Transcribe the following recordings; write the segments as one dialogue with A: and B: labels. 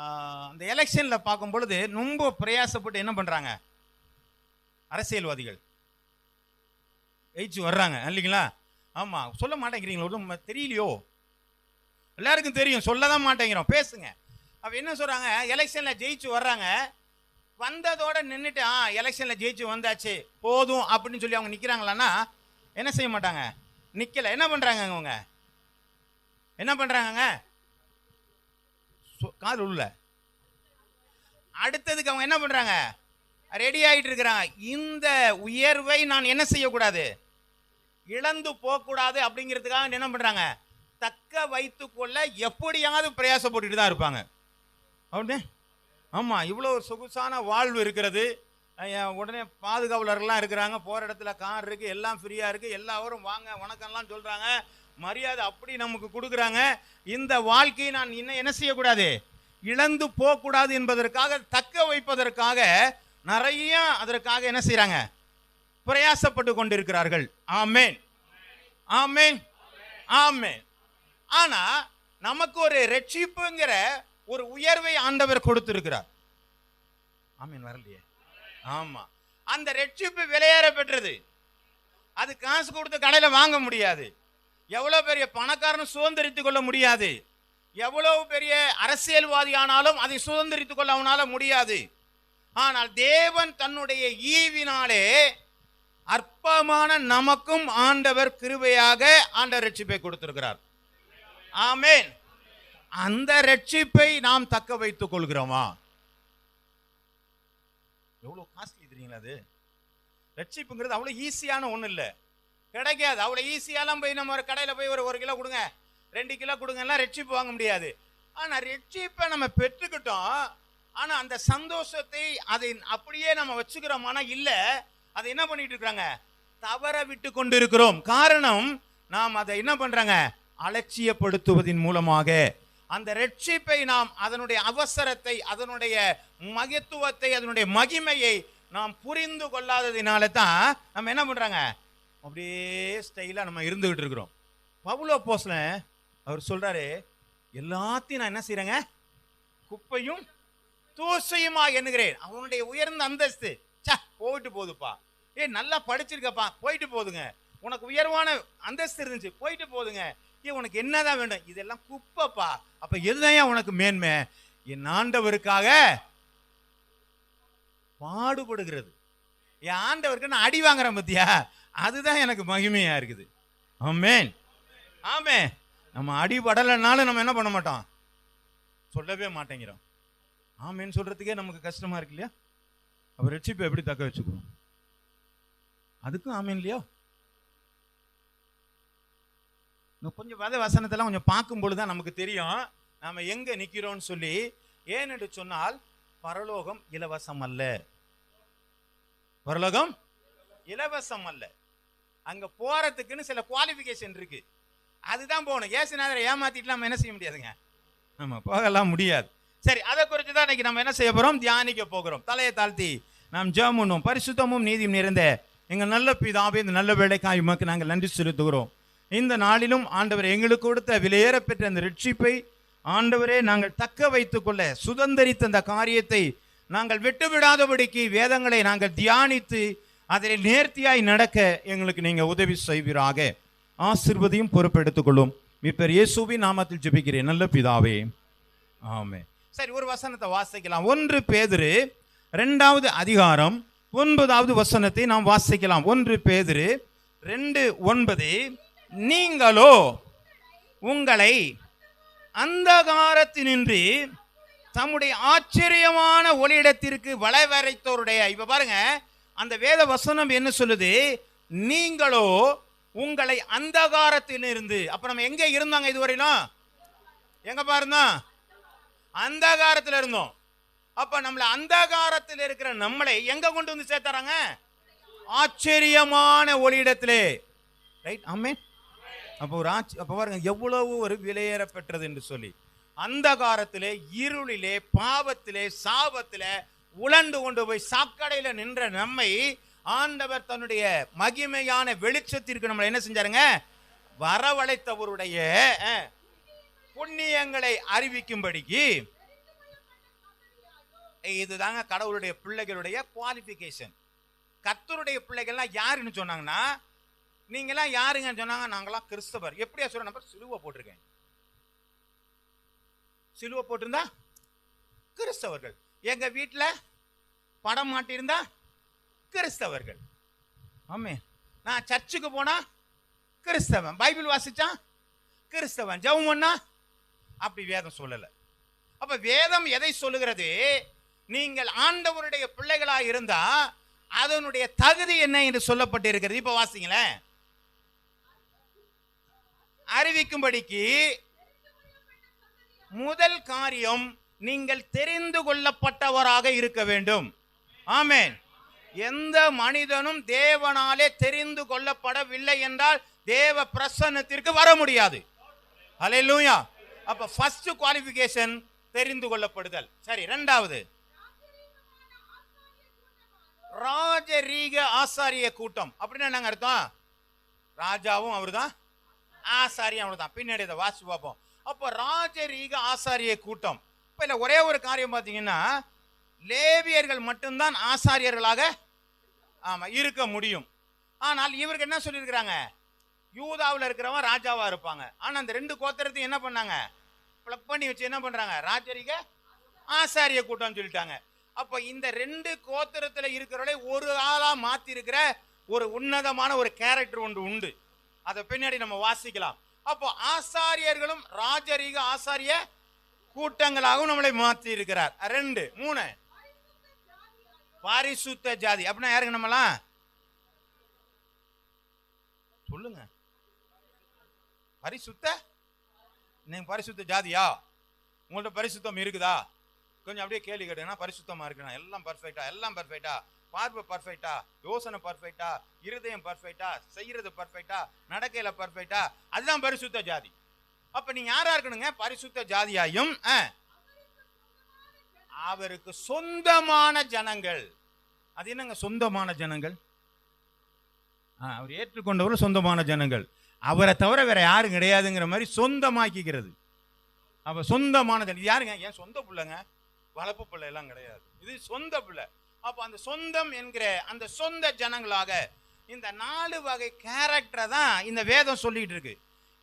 A: அந்த எலெக்ஷன்ல பார்க்கும் பொழுது ரொம்ப பிரயாசப்பட்டு என்ன பண்றாங்க அரசியல்வாதிகள் ஜெயிச்சு வர்றாங்க இல்லைங்களா? ஆமா, சொல்ல மாட்டேங்கிறீங்களோ? தெரியலையோ? எல்லாருக்கும் தெரியும், சொல்லதான் மாட்டேங்கிறோம். பேசுங்க. அப்ப என்ன சொல்றாங்க, எலெக்ஷன்ல ஜெயிச்சு வர்றாங்க, வந்ததோட நின்றுட்டு எலெக்ஷன்ல ஜெயிச்சு வந்தாச்சு போதும் அப்படின்னு சொல்லி அவங்க நிக்கிறாங்களான்னா என்ன செய்ய மாட்டாங்க, நிக்கல. என்ன பண்றாங்க அவங்க, என்ன பண்றாங்க, காது உள்ள அடுத்ததுக்கு அவங்க என்ன பண்றாங்க, ரெடி ஆகிட்டு இருக்கிறாங்க. இந்த உயர்வை நான் என்ன செய்யக்கூடாது, இழந்து போகக்கூடாது அப்படிங்கிறதுக்காக என்ன பண்றாங்க, தக்க வைத்துக்கொள்ள எப்படியாவது பிரயாசப்பட்டு தான் இருப்பாங்க. அப்படியே ஆமா, இவ்வளோ ஒரு சொகுசான வாழ்வு இருக்கிறது. உடனே பாதுகாவலர்கள்லாம் இருக்கிறாங்க, போகிற இடத்துல கார் இருக்குது, எல்லாம் ஃப்ரீயாக இருக்குது, எல்லாரும் வாங்க வணக்கம்லாம் சொல்கிறாங்க, மரியாதை அப்படி நமக்கு கொடுக்குறாங்க. இந்த வாழ்க்கையை நான் இன்னும் என்ன செய்யக்கூடாது, இழந்து போகக்கூடாது என்பதற்காக, தக்க வைப்பதற்காக நிறைய அதற்காக என்ன செய்கிறாங்க, பிரயாசப்பட்டு கொண்டிருக்கிறார்கள். ஆமேன், ஆமேன், ஆமேன். ஆனால் நமக்கு ஒரு ரட்சிப்புங்கிற ஒரு உயர்வை ஆண்டவர் கொடுத்திருக்கிறார். ஆமீன், வரலையே? ஆமா, அந்த ரட்சிப்பு விலையேற பெற்றது. அது காசு கொடுத்து கடையில வாங்க முடியாது. எவ்வளவு பெரிய பணக்காரன் சுதந்திரித்துக் கொள்ள முடியாது. எவ்வளவு பெரிய அரசியல்வாதி ஆனாலும் அதை சுதந்திரித்துக் கொள்ள அவனால முடியாது. ஆனால் தேவன் தன்னுடைய ஈவினாலே அற்பமான நமக்கும் ஆண்டவர் கிருபையாக ஆண்டவர் ரட்சிப்பை கொடுத்திருக்கிறார். ஆமேன். அந்த ரட்சிப்பை நாம் தக்க வைத்துக் கொள்கிறோமா? எவ்வளவு காஸ்ட்லி தெரியுங்களா? அது ரட்சிப்புங்கிறது அவ்வளவு ஈஸியான ஒண்ணு இல்லை, கிடைக்காது. அவ்வளவு ஈஸியாலாம் போய் நம்ம ஒரு கடையில போய் ஒரு கிலோ கொடுங்க, 2 கிலோ கொடுங்க எல்லாம் ரட்சிப்பு வாங்க முடியாது. ஆனா ரட்சிப்பை நம்ம பெற்றுக்கிட்டோம். ஆனா அந்த சந்தோஷத்தை அதை அப்படியே நம்ம வச்சுக்கிறோமானா இல்ல, அதை என்ன பண்ணிட்டு இருக்கிறாங்க, தவற விட்டு கொண்டு இருக்கிறோம். காரணம், நாம் அதை என்ன பண்றாங்க, அலட்சியப்படுத்துவதன் மூலமாக அந்த ரட்சிப்பை நாம் அதனுடைய அவசரத்தை, அதனுடைய மகத்துவத்தை, அதனுடைய மகிமையை நாம் புரிந்து கொள்ளாததினால தான் நம்ம என்ன பண்றாங்க, அப்படியே ஸ்டைலா நம்ம இருந்துகிட்டு இருக்கிறோம். பவுல் அப்போஸ்தலன் அவர் சொல்றாரு, எல்லாத்தையும் நான் என்ன செய்யறேங்க, குப்பையும் தூசையுமா எண்ணுகிறேன். அவனுடைய உயர்ந்த அந்தஸ்து போயிட்டு போகுதுப்பா, நல்லா படிச்சிருக்கப்பா, போயிட்டு போதுங்க. உனக்கு உயர்வான அந்தஸ்து இருந்துச்சு, போயிட்டு போதுங்க. உனக்கு என்னதான் வேண்டும், இதெல்லாம் குப்பைப்பா. அப்ப எதுதான் உனக்கு மேன்மை, என் ஆண்டவருக்காக பாடுபடுகிறது. என் ஆண்டவருக்கு நான் அடி வாங்குறேன் பத்தியா, அதுதான் எனக்கு மகிமையா இருக்குது. ஆமேன், ஆமேன். நம்ம அடிபடலைனாலும் நம்ம என்ன பண்ண மாட்டோம், சொல்லவே மாட்டேங்கிறோம். ஆமேன்னு சொல்றதுக்கே நமக்கு கஷ்டமா இருக்கு இல்லையா? அப்ப ரட்சிப்பை எப்படி தக்க வச்சுக்கணும், அதுக்கும் ஆமேன் இல்லையா? கொஞ்சம் வசனத்தெல்லாம் கொஞ்சம் பார்க்கும் பொழுதுதான் நமக்கு தெரியும் நாம எங்க நிக்கிறோம்னு சொல்லி. ஏனென்று சொன்னால், பரலோகம் இலவசம் அல்ல, பரலோகம் இலவசம் அல்ல. அங்க போறதுக்குன்னு சில குவாலிபிகேஷன் இருக்கு, அதுதான் போகணும். ஏசுநாதரை ஏமாத்திட்டு நம்ம என்ன செய்ய முடியாதுங்க, நம்ம போகலாம் முடியாது. சரி, அதை குறித்து தான் இன்னைக்கு நம்ம என்ன செய்ய போறோம், தியானிக்க போகிறோம். தலையை தாழ்த்தி நாம் ஜெபம் பண்ணுவோம். பரிசுத்தமும் நீதியும் நிறைந்த எங்க நல்ல பிதாவே, இந்த நல்ல வேளைக்காய் உமக்கு நாங்கள் நன்றி செலுத்துகிறோம். இந்த நாளிலும் ஆண்டவர் எங்களுக்கு கொடுத்த விலையேற பெற்ற அந்த ரட்சிப்பை ஆண்டவரே நாங்கள் தக்க வைத்துக் கொள்ள, சுதந்திரித்த அந்த காரியத்தை நாங்கள் விட்டுவிடாதபடிக்கு வேதங்களை நாங்கள் தியானித்து அதில் நேர்த்தியாய் நடக்க எங்களுக்கு நீங்க உதவி செய்வீராக. ஆசீர்வதியும் பொறுப்பெடுத்துக் கொள்ளும். மீட்பர் இயேசுவின் நாமத்தில் ஜெபிக்கிறேன் நல்ல பிதாவே, ஆமென். சரி, ஒரு வசனத்தை வாசிக்கலாம். 1 பேதுரு 2வது அதிகாரம் 9வது வசனத்தை நாம் வாசிக்கலாம். 1 பேதுரு 2:9, நீங்களோ உங்களை அந்தகாரத்தினின்று தம்முடைய ஆச்சரியமான ஒளியிடத்திற்கு வளைவரைத்தோருடைய, இப்ப பாருங்க அந்த வேத வசனம் என்ன சொல்லுது, நீங்களோ உங்களை அந்தகாரத்திலிருந்து. அப்ப நம்ம எங்க இருந்தாங்க இதுவரையிலும், எங்க பாருங்க அந்தகாரத்தில் இருந்தோம். அப்ப நம்மள அந்தகாரத்தில் இருக்கிற நம்மளை எங்க கொண்டு வந்து சேர்த்தாராங்க, ஆச்சரியமான ஒளியிடத்திலே. ரைட், ஆமென். அப்போ பாருங்க எவ்வளவு ஒரு விலையேற பெற்றது என்று சொல்லி. அந்தகாரத்திலே, இருளிலே, பாவத்திலே, சாபத்திலே உழண்டு கொண்டு போய் சாக்கடையில நின்ற நம்மை ஆண்டவர் தன்னுடைய மகிமையான வெளிச்சத்திற்கு நம்மளை என்ன செஞ்சாருங்க, வரவழைத்தவருடைய புண்ணியங்களை அறிவிக்கும்படிக்கு இதுதாங்க கடவுளுடைய பிள்ளைகளுடைய குவாலிஃபிகேஷன். கர்த்தருடைய பிள்ளைகள்லாம் யாருன்னு சொன்னாங்கன்னா, நீங்களாம் யாருங்கன்னு சொன்னாங்க, நாங்களாம் கிறிஸ்தவர். எப்படியா சொல்ற நம்பர்? சிலுவை போட்டிருக்கேன். சிலுவை போட்டிருந்தா கிறிஸ்தவர்கள். எங்க வீட்டில் படம் மாட்டியிருந்தா கிறிஸ்தவர்கள். ஆமே. நான் சர்ச்சுக்கு போனா கிறிஸ்தவன், பைபிள் வாசிச்சா கிறிஸ்தவன், ஜெபம் பண்ணா அப்படி வேதம் சொல்லல. அப்ப வேதம் எதை சொல்லுகிறது? நீங்கள் ஆண்டவருடைய பிள்ளைகளா இருந்தா அதனுடைய தகுதி என்ன என்று சொல்லப்பட்டிருக்கிறது. இப்ப வாசிங்களேன். அறிவிக்கும்படிக்கு முதல் காரியம் நீங்கள் தெரிந்து கொள்ளப்பட்டவராக இருக்க வேண்டும். ஆமென். எந்த மனிதனும் தேவனாலே தெரிந்து கொள்ளப்படவில்லை என்றால் தேவ பிரசன்னத்திற்கு வர முடியாது. ஹல்லேலூயா. அப்ப ஃபர்ஸ்ட் குவாலிஃபிகேஷன் தெரிந்து கொள்ளப்படுதல். சரி, இரண்டாவது ராஜரீக ஆசாரிய கூட்டம். அப்படின்னா நாங்க அர்த்தம், ராஜாவும் அவர்தான், ஆசாரியும் அவர்தான். பின்னாடி இதை வாசி பார்ப்போம். அப்போ ராஜரீக ஆசாரிய கூட்டம். இப்போ இல்லை ஒரே ஒரு காரியம் பார்த்தீங்கன்னா, லேவியர்கள் மட்டும்தான் ஆசாரியர்களாக இருக்க முடியும். ஆனால் இவருக்கு என்ன சொல்லியிருக்கிறாங்க? யூதாவில் இருக்கிறவன் ராஜாவா இருப்பாங்க. ஆனால் அந்த ரெண்டு கோத்திரத்தையும் என்ன பண்ணாங்க? பிளக் பண்ணி வச்சு என்ன பண்றாங்க? ராஜரீக ஆசாரிய கூட்டம் சொல்லிட்டாங்க. அப்போ இந்த ரெண்டு கோத்திரத்தில் இருக்கிறவளை ஒரு ஆளா மாத்தி இருக்கிற ஒரு உன்னதமான ஒரு கேரக்டர் ஒன்று உண்டு. அதை பின்னாடி நம்ம வாசிக்கலாம். அப்போ ஆசாரியர்களும் ராஜரீக ஆசாரிய கூட்டங்களாகவும் நம்மளை மாற்றி இருக்கிறார். ரெண்டு. மூணு, பரிசுத்த ஜாதி. அப்படின்னா யாருங்க நம்மலாம்? சொல்லுங்க. பரிசுத்த, நீங்க பரிசுத்த ஜாதியா? உங்கள்ட்ட பரிசுத்தம் இருக்குதா? கொஞ்சம் அப்படியே கேள்வி கேட்டீங்கன்னா, பரிசுத்தமா இருக்கணும், எல்லாம் பர்ஃபெக்டா, எல்லாம் பர்ஃபெக்டா, பார்வை பர்ஃபெக்டா, யோசனை பர்ஃபெக்டா, இருதயம் பர்ஃபெக்டா, செய்யறது பர்ஃபெக்டா, நடக்கையில பர்ஃபெக்டா, அதுதான் பரிசுத்த ஜாதி. அப்ப நீங்க யாரா இருக்கணுங்க? பரிசுத்த ஜாதியாயும் அவருக்கு சொந்தமான ஜனங்கள். அது என்னங்க சொந்தமான ஜனங்கள்? அவர் ஏற்றுக்கொண்டவர் சொந்தமான ஜனங்கள். அவரை தவிர வேற யாரும் கிடையாதுங்கிற மாதிரி சொந்தமாக்கிக்கிறது. அவ சொந்தமான ஜனம். யாருங்க? என் சொந்த பிள்ளைங்க, வளர்ப்பு பிள்ளை எல்லாம் கிடையாது, இது சொந்த பிள்ளை. அப்ப அந்த சொந்தம் என்கிற அந்த சொந்த ஜனங்களாக இந்த 4 வகை கேரக்டரை தான் இந்த வேதம் சொல்லிட்டு இருக்கு.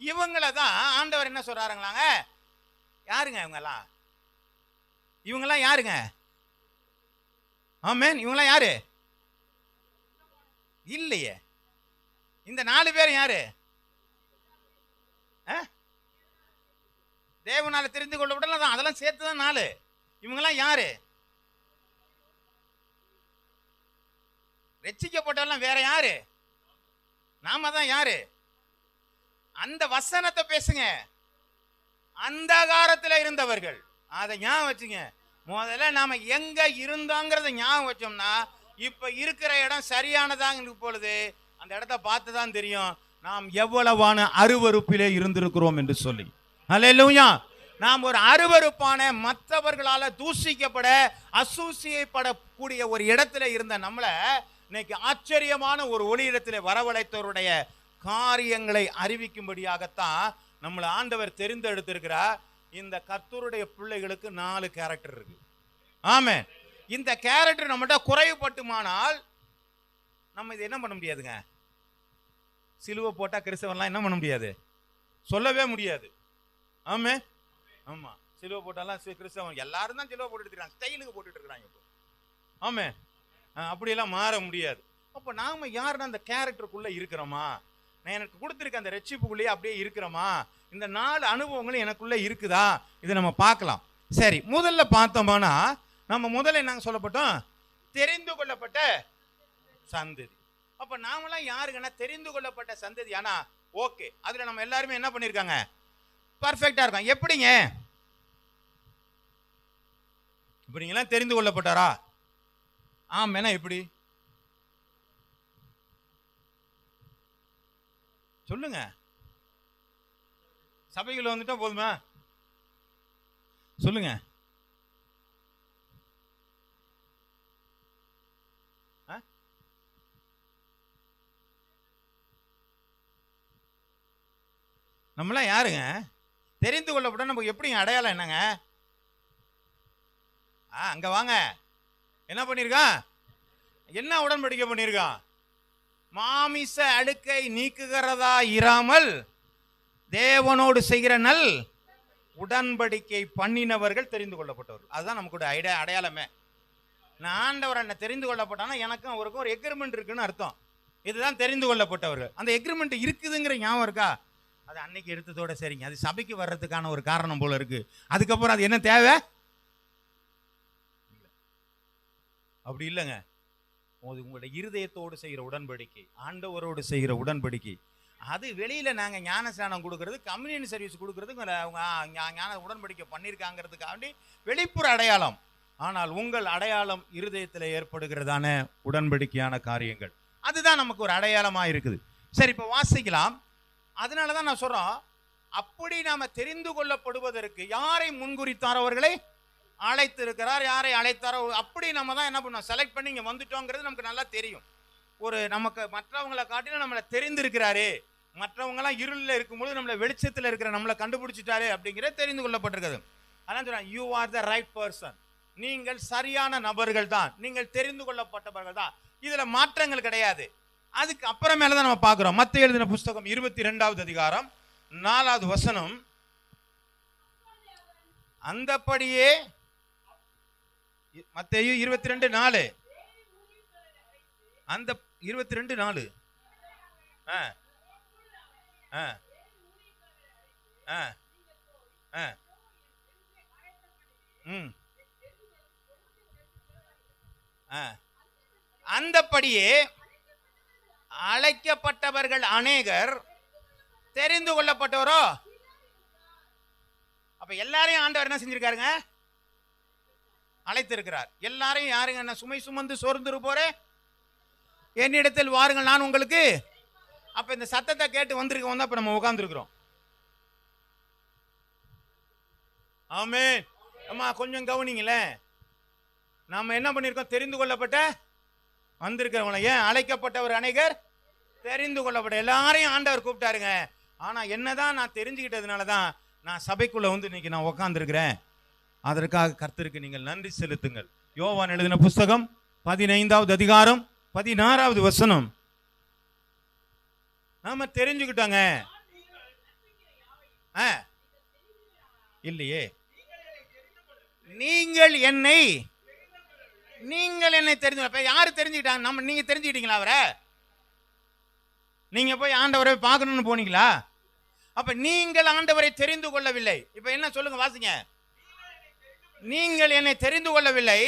A: இவங்கள தான் ஆண்டவர் என்ன சொல்றாருங்களாங்க? யாருங்க இவங்கெல்லாம்? இவங்கெல்லாம் யாருங்க? ஆமென். இவங்கெல்லாம் யாரு? இல்லையே. இந்த 4 பேர் யாரு? தேவனால தெரிந்து கொள்ளப்படலாம், அதெல்லாம் சேர்த்துதான் 4. இவங்கெல்லாம் யாரு? ரட்சிக்கப்பட்டெல்லாம் வேற யாரு? நாம தான். யாரு? அந்த வசனத்தை பேசுங்க. அந்தகாரத்தில் இருந்தவர்கள். அதை ஞாபகம் வச்சுங்க. முதல்ல நாம எங்க இருந்தாங்கிறத ஞாபகம் வச்சோம்னா இப்ப இருக்கிற இடம் சரியானதாங்க பொழுது அந்த இடத்த பார்த்துதான் தெரியும் நாம் எவ்வளவான அருவருப்பிலே இருந்திருக்கிறோம் என்று சொல்லி. ஹல்லேலூயா. நாம் ஒரு அருவருப்பான, மற்றவர்களால தூசிக்கப்பட, அசூசியப்படக்கூடிய ஒரு இடத்துல இருந்த நம்மள இன்னைக்கு ஆச்சரியமான ஒரு ஒளி இடத்துல வரவழைத்தவருடைய காரியங்களை அறிவிக்கும்படியாகத்தான் நம்மளை ஆண்டவர் தெரிந்தெடுத்திருக்கிறார். இந்த கர்த்தருடைய பிள்ளைகளுக்கு 4 கேரக்டர் இருக்கு. ஆமென். இந்த கேரக்டர் நம்மகிட்ட குறைவுபட்டுமானால் நம்ம இது என்ன பண்ண முடியாதுங்க? சிலுவை போட்டா கிறிஸ்தவன்லாம் என்ன பண்ண முடியாது? சொல்லவே முடியாது. ஆமே. ஆமா, சிலுவை போட்டாலாம் கிறிஸ்தவன் எல்லாரும் தான் சிலுவை போட்டுட்டு இருக்காங்க, ஸ்டைலுக்கு போட்டுட்டு இருக்காங்க. ஆமே. அப்படியெல்லாம் மாற முடியாது. அப்போ நாம யாருன்னா அந்த கேரக்டருக்குள்ள இருக்கிறோமா? நான் எனக்கு கொடுத்துருக்க அந்த ரட்சிப்புக்குள்ளேயே அப்படியே இருக்கிறோமா? இந்த 4 அனுபவங்களும் எனக்குள்ள இருக்குதா? இதை நம்ம பார்க்கலாம். சரி, முதல்ல பார்த்தோம்னா நம்ம முதல்ல என்னங்க சொல்லப்பட்டோம்? தெரிந்து கொள்ளப்பட்ட சந்ததி. அப்ப நாமெல்லாம் யாருங்கன்னா தெரிந்து கொள்ளப்பட்ட சந்ததி. ஆனா ஓகே, அதுல நம்ம எல்லாருமே என்ன பண்ணிருக்காங்க? பர்ஃபெக்டா இருக்காங்க. எப்படிங்க? இப்ப நீங்களாம் தெரிந்து கொள்ளப்பட்டாரா? ஆமேனா எப்படி சொல்லுங்க. சபைகள் வந்துட்டா போதுமா? சொல்லுங்க. நம்மளாம் யாருங்க? தெரிந்து கொள்ளப்பட்ட நமக்கு எப்படி அடையாளம் என்னங்க? அங்க வாங்க. என்ன பண்ணிருக்கான்? என்ன உடன்படிக்கை பண்ணிருக்கான்? மாமிச அழுக்கை நீக்குகிறதா இராமல் தேவனோடு செய்கிற நல் உடன்படிக்கை பண்ணினவர்கள் தெரிந்து கொள்ளப்பட்டவர்கள். அதுதான் நமக்கு அடையாளமே. நான் ஆண்டவர் என்ன தெரிந்து கொள்ளப்பட்டானா எனக்கும் அவருக்கும் ஒரு எக்ரிமெண்ட் இருக்குன்னு அர்த்தம். இதுதான் தெரிந்து கொள்ளப்பட்டவர்கள். அந்த எக்ரிமெண்ட் இருக்குதுங்கிற ஞாபகம் இருக்கா? அது அன்னைக்கு எடுத்ததோட சரிங்க. அது சபைக்கு வர்றதுக்கான ஒரு காரணம் போல இருக்கு. அதுக்கப்புறம் அது என்ன தேவை? அப்படி இல்லைங்க. உங்களுடைய இருதயத்தோடு செய்கிற உடன்படிக்கை, ஆண்டவரோடு செய்கிற உடன்படிக்கை. அது வெளியில நாங்க ஞானஸ்நானம் கொடுக்கறது, கம்யூனியன் சர்வீஸ் கொடுக்கறது, ஞான உடன்படிக்கை பண்ணியிருக்காங்கிறதுக்காண்டி வெளிப்புற அடையாளம். ஆனால் உங்கள் அடையாளம் இருதயத்தில் ஏற்படுகிறதான உடன்படிக்கையான காரியங்கள். அதுதான் நமக்கு ஒரு அடையாளமா இருக்குது. சரி, இப்ப வாசிக்கலாம். அதனாலதான் நான் சொல்றோம், அப்படி நாம தெரிந்து கொள்ளப்படுவதற்கு யாரை முன்குறித்தார்? அவர்களை அழைத்திருக்கிறார். யாரை அழைத்தாரோ அப்படி நம்ம தான் என்ன பண்ணோம், செலக்ட் பண்ணி இங்க வந்துட்டோங்கிறது நமக்கு நல்லா தெரியும். ஒரு நமக்கு மற்றவங்களை காட்டிலும் நம்மளை தெரிந்திருக்கிறாரு, மற்றவங்கலாம் இருளில் இருக்கும்போது நம்மளை வெளிச்சத்தில் இருக்கிற நம்மளை கண்டுபிடிச்சிட்டாரு அப்படிங்கிறது தெரிந்து கொள்ளப்பட்டிருக்கிறது. அதான் சொல்றேன், you are the right person. நீங்கள் சரியான நபர்கள் தான், நீங்கள் தெரிந்து கொள்ளப்பட்டவர்கள் தான். இதுல மாற்றங்கள் கிடையாது. அதுக்கு அப்புறமேல தான் நம்ம பார்க்கிறோம். மத்தேயு எழுதின புஸ்தகம் 22வது அதிகாரம் 4வது வசனம். அந்தப்படியே மத்தேயு 22:4, அந்த 22:4. அந்தப்படியே அழைக்கப்பட்டவர்கள் அநேகர், தெரிந்து கொள்ளப்பட்டவரோ. அப்ப எல்லாரையும் ஆண்டவர் என்ன செஞ்சிருக்காருங்க? அழைத்திருக்கிறார். எல்லாரையும் யாருங்க? என்ன சுமை சுமந்து சோர்ந்து போறே, என்னிடத்தில் வாருங்கள், நான் உங்களுக்கு. அப்ப இந்த சத்தத்தை கேட்டு வந்திருக்கோம் தான் இப்ப நம்ம உட்கார்ந்துருக்கிறோம். ஆமென். அம்மா கொஞ்சம் கவனிங்களேன். நாம என்ன பண்ணிருக்கோம்? தெரிந்து கொள்ளப்பட்ட வந்திருக்கிறவங்கள. ஏன் அழைக்கப்பட்டவர் அநேகர், தெரிந்து கொள்ளப்பட்ட எல்லாரையும் ஆண்டவர் கூப்பிட்டாருங்க. ஆனா என்னதான் நான் தெரிஞ்சுக்கிட்டதுனால தான் நான் சபைக்குள்ள வந்து இன்னைக்கு நான் உட்கார்ந்துருக்கிறேன். அதற்காக கர்த்தருக்கு நீங்கள் நன்றி செலுத்துங்கள். யோவான் எழுதின புஸ்தகம் 15வது அதிகாரம் 16வது வசனம். நாம தெரிஞ்சுக்கிட்டோங்க. இல்லையே, நீங்கள் என்னை தெரிஞ்சு. யாரு தெரிஞ்சுக்கிட்டாங்க? நம்ம. நீங்க தெரிஞ்சுக்கிட்டீங்களா அவரை? நீங்க போய் ஆண்டவரை பார்க்கணும்னு போனீங்களா? அப்ப நீங்கள் ஆண்டவரை தெரிந்து கொள்ளவில்லை. இப்ப என்ன சொல்லுங்க, வாசிங்க. நீங்கள் என்னை தெரிந்து கொள்ளவில்லை,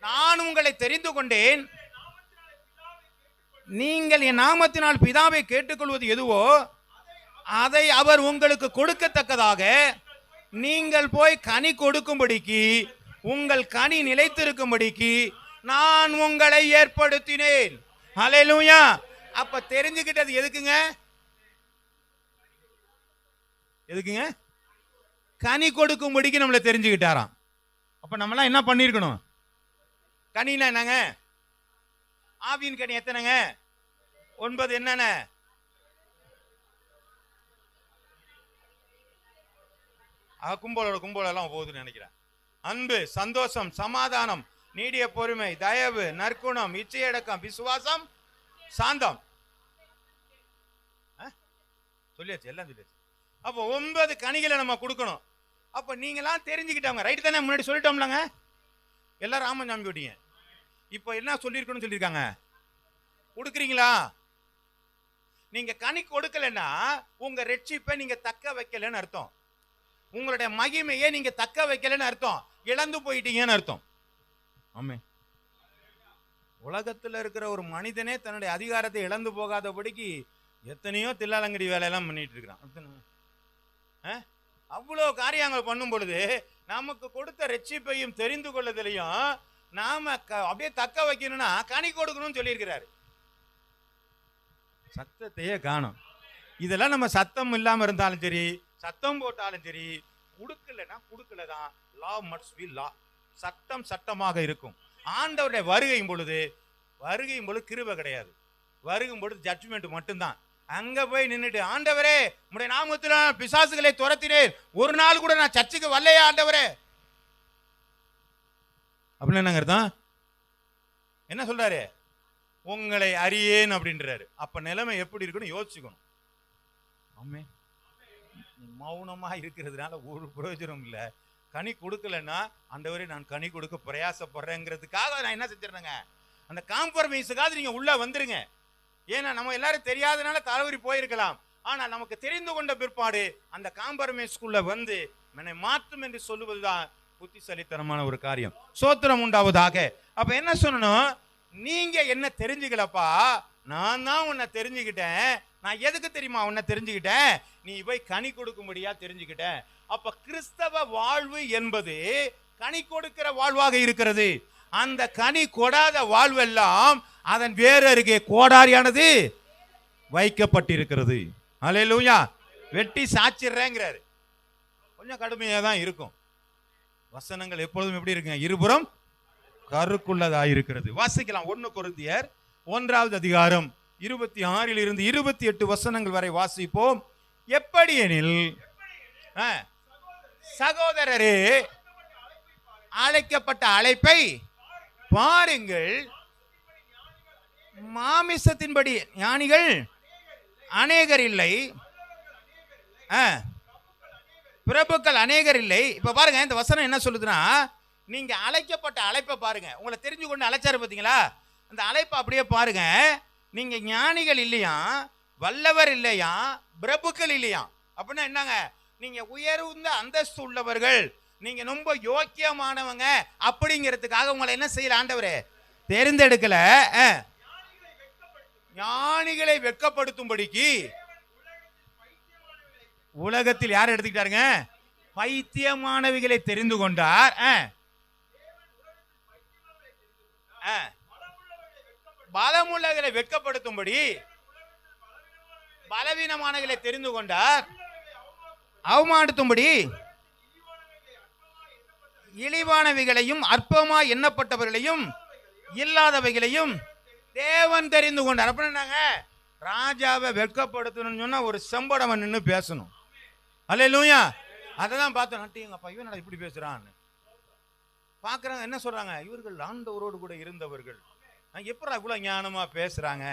A: நான் உங்களை தெரிந்து கொண்டேன். நீங்கள் என் நாமத்தினால் பிதாவை கேட்டுக்கொள்வது எதுவோ அதை அவர் உங்களுக்கு கொடுக்கத்தக்கதாக நீங்கள் போய் கனி கொடுக்கும்படிக்கு, உங்கள் கனி நிலைத்திருக்கும்படிக்கு நான் உங்களை ஏற்படுத்தினேன். ஹல்லேலூயா. அப்ப தெரிஞ்சுக்கிட்டது எதுக்குங்க? எதுக்குங்க? கனி கொடுக்கும்படிக்கு நம்மளை தெரிஞ்சுக்கிட்டாராம். அப்ப நம்மளாம் என்ன பண்ணிருக்கணும்? கனினா என்னங்க? ஆவியின் கனி எத்தனைங்க? 9. என்னென்ன? கும்பலோட எல்லாம் போகுதுன்னு நினைக்கிறேன். அன்பு, சந்தோஷம், சமாதானம், நீடிய பொறுமை, தயவு, நற்குணம், இச்சையடக்கம், விசுவாசம், சாந்தம். சொல்லியாச்சு, எல்லாம் சொல்லியாச்சு. அப்போ 9 கனிகளை நம்ம கொடுக்கணும். அப்ப நீங்களாம் தெரிஞ்சுக்கிட்டவங்க, ரைட் தானே? முன்னாடி சொல்லிட்டோம்லங்க, எல்லாரும் ராமன் நம்பி விட்டீங்க. இப்ப என்ன சொல்லிருக்கணும்னு சொல்லியிருக்காங்க? கொடுக்குறீங்களா? நீங்க கனி கொடுக்கலன்னா உங்க ரட்சிப்பை நீங்க தக்க வைக்கலன்னு அர்த்தம். உங்களுடைய மகிமையை நீங்க தக்க வைக்கலன்னு அர்த்தம். இழந்து போயிட்டீங்கன்னு அர்த்தம். ஆமே. உலகத்துல இருக்கிற ஒரு மனிதனே தன்னுடைய அதிகாரத்தை இழந்து போகாதபடிக்கு எத்தனையோ தில்லாலங்கடி வேலையெல்லாம் பண்ணிட்டு இருக்கிறான். அவ்வளோ காரியங்கள் பண்ணும் பொழுது நமக்கு கொடுத்த ரட்சிப்பையும் தெரிந்து கொள்ளுதலையும் நாம அப்படியே தக்க வைக்கணும்னா கனி கொடுக்கணும்னு சொல்லியிருக்கிறாரு. சத்தத்தையே காணும். இதெல்லாம் நம்ம சத்தம் இல்லாம இருந்தாலும் சரி, சத்தம் போட்டாலும் சரி, கொடுக்கலன்னா கொடுக்கலதான். லா மஸ்ட் பி லா. சட்டம் சட்டமாக இருக்கும். ஆண்டவருடைய வருகையும் பொழுது கிருபை கிடையாது. வருகும் பொழுது ஜட்ஜ்மெண்ட் மட்டும்தான். அங்க போய் நின்றுட்டு, ஆண்டவரே உம்முடைய நாமத்தினால் பிசாசுகளை துரத்தினேன், ஒரு நாள் கூட நான் சர்ச்சுக்கு வரலையா ஆண்டவரே? அப்படின்னு என்னங்க அர்த்தம்? என்ன சொல்றாரு? உங்களை அறியேன் அப்படின்றாரு. அப்ப நிலைமை எப்படி இருக்குன்னு யோசிச்சுக்கணும். ஆமே, மௌனமா இருக்கிறதுனால ஒரு பிரயோஜனம் இல்லை. கனி கொடுக்கலன்னா ஆண்டவரே நான் கனி கொடுக்க பிரயாசப்படுறேங்கிறதுக்காக நான் என்ன செஞ்சிருந்தேங்க, அந்த காம்ப்ரமைஸுக்காக நீங்க உள்ள வந்துருங்க. ஏன்னா நம்ம எல்லாரும் தெரியாதனால தவறி போயிருக்கலாம். ஆனா நமக்கு தெரிந்து கொண்ட பிற்பாடு அந்த காம்ப்ரமைஸ்க்குள்ள வந்து என்னை மாற்றும் என்று சொல்லுவதுதான் புத்திசாலித்தனமான ஒரு காரியம். சோத்திரம் உண்டாவதாக. அப்ப என்ன சொல்லணும்? நீங்க என்ன தெரிஞ்சுக்கலப்பா, நான் தான் உன்னை தெரிஞ்சுக்கிட்டேன். நான் எதுக்கு தெரியுமா உன்னை தெரிஞ்சுக்கிட்டேன்? நீ போய் கனி கொடுக்கும்படியா தெரிஞ்சுக்கிட்டேன். அப்ப கிறிஸ்தவ வாழ்வு என்பது கனி கொடுக்கிற வாழ்வாக இருக்கிறது. அந்த கனி கொடாத வாழ்வெல்லாம் அதன் வேறு அருகே கோடாரியானது வைக்கப்பட்டிருக்கிறது. அல்லேலூயா. வெட்டி சாச்சிடுறேங்கிறாரு. கொஞ்சம் கடுமையாக தான் இருக்கும். வசனங்கள் எப்பொழுதும் எப்படி இருக்குங்க? இருபுறம் கருக்குள்ளதாக இருக்கிறது. வாசிக்கலாம். 1 கொரிந்தியர் 1வது அதிகாரம் 26 இருந்து 28 வசனங்கள் வரை வாசிப்போம். எப்படி எனில், சகோதரரே, அழைக்கப்பட்ட அழைப்பை பாருங்கள். மாமிசத்தின்படி ஞானிகள் அநேகர் இல்லை, பிரபுக்கள் அநேகர் இல்லை. இப்ப பாருங்க, இந்த வசனம் என்ன சொல்லுதுன்னா, நீங்க அழைக்கப்பட்ட அழைப்பை பாருங்க. உங்களை தெரிஞ்சு கொண்டு அழைச்சாரு பார்த்தீங்களா? அந்த அழைப்பை அப்படியே பாருங்க. நீங்க ஞானிகள் இல்லையா, வல்லவர் இல்லையா, பிரபுக்கள் இல்லையா. அப்படின்னா என்னங்க? நீங்க உயர்ந்த அந்தஸ்து உள்ளவர்கள், நீங்க ரொம்ப யோக்கியமானவங்க அப்படிங்கிறதுக்காக உங்களை என்ன செய்யல ஆண்டவரே தேர்ந்தெடுக்கல. ஞானிகளை வெட்கப்படுத்தும்படிக்கு உலகத்தில் யார் எடுத்துக்கிட்டாருங்க? பைத்தியமானவைகளை தெரிந்து கொண்டார். பலமுள்ளவர்களை வெட்கப்படுத்தும்படி பலவீனமானவர்களை தெரிந்து கொண்டார். அவமானத்தும்படி இழிவானவைகளையும் அற்பமாய் எண்ணப்பட்டவர்களையும் இல்லாதவைகளையும் தேவன் தெரிந்து கொண்டார். அப்படின்னாங்க, ராஜாவை வெட்கப்படுத்தணும்னு சொன்னா ஒரு செம்படவன் நின்று பேசணும். அல்லேலூயா. அதை தான் பார்த்தோம். நட்டிங்கப்பா, இவன் இப்படி பேசுறான்னு பார்க்குறாங்க. என்ன சொல்றாங்க? இவர்கள் ஆண்டவரோடு கூட இருந்தவர்கள், எப்படி இவ்வளோ ஞானமா பேசுறாங்க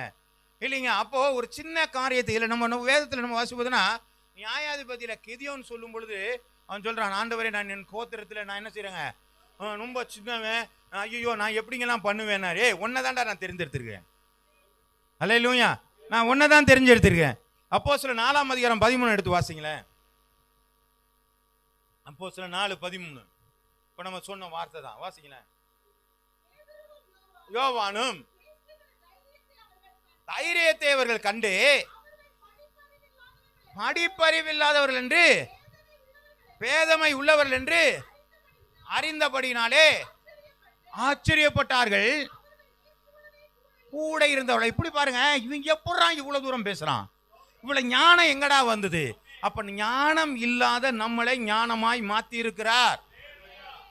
A: இல்லைங்க. அப்போ ஒரு சின்ன காரியத்தை இல்லை, நம்ம வேதத்தில் நம்ம வாசிப்பதுன்னா, நியாயாதிபதியில கிதியோன் சொல்லும் பொழுது அவன் சொல்றான், ஆண்டவரே நான் என் கோத்திரத்தில் நான் என்ன செய்யறேங்க, ரொம்ப சின்னவன், ஐயோ நான் எப்படிங்கெல்லாம் பண்ணுவேன்னா, ஒன்னை தான்டா நான் தெரிஞ்செடுத்திருக்கேன். அல்லேலூயா. நான் ஒன்னை தான் தெரிஞ்செடுத்திருக்கேன். அப்போஸ்தலர் 4ஆம் அதிகாரம் 13 எடுத்து வாசிங்களேன். அப்போஸ்தலர் 4:13 இப்போ நம்ம சொன்ன வார்த்தை தான். வாசிங்களேன். யோவானும் தைரியத்தை அவர்கள் கண்டு படிப்பறிவில்லாதவர்கள் என்று பேதமை உள்ளவர்கள் என்று அறிந்தபடினாலே ஆச்சரியப்பட்டார்கள். கூட இருந்தவளை இப்படி பாருங்க, இவங்க எப்படான் இவ்வளவு தூரம் பேசுறான், இவ்வளவு ஞானம் எங்கடா வந்தது? அப்ப ஞானம் இல்லாத நம்மளை ஞானமாய் மாத்தி இருக்கிறார்.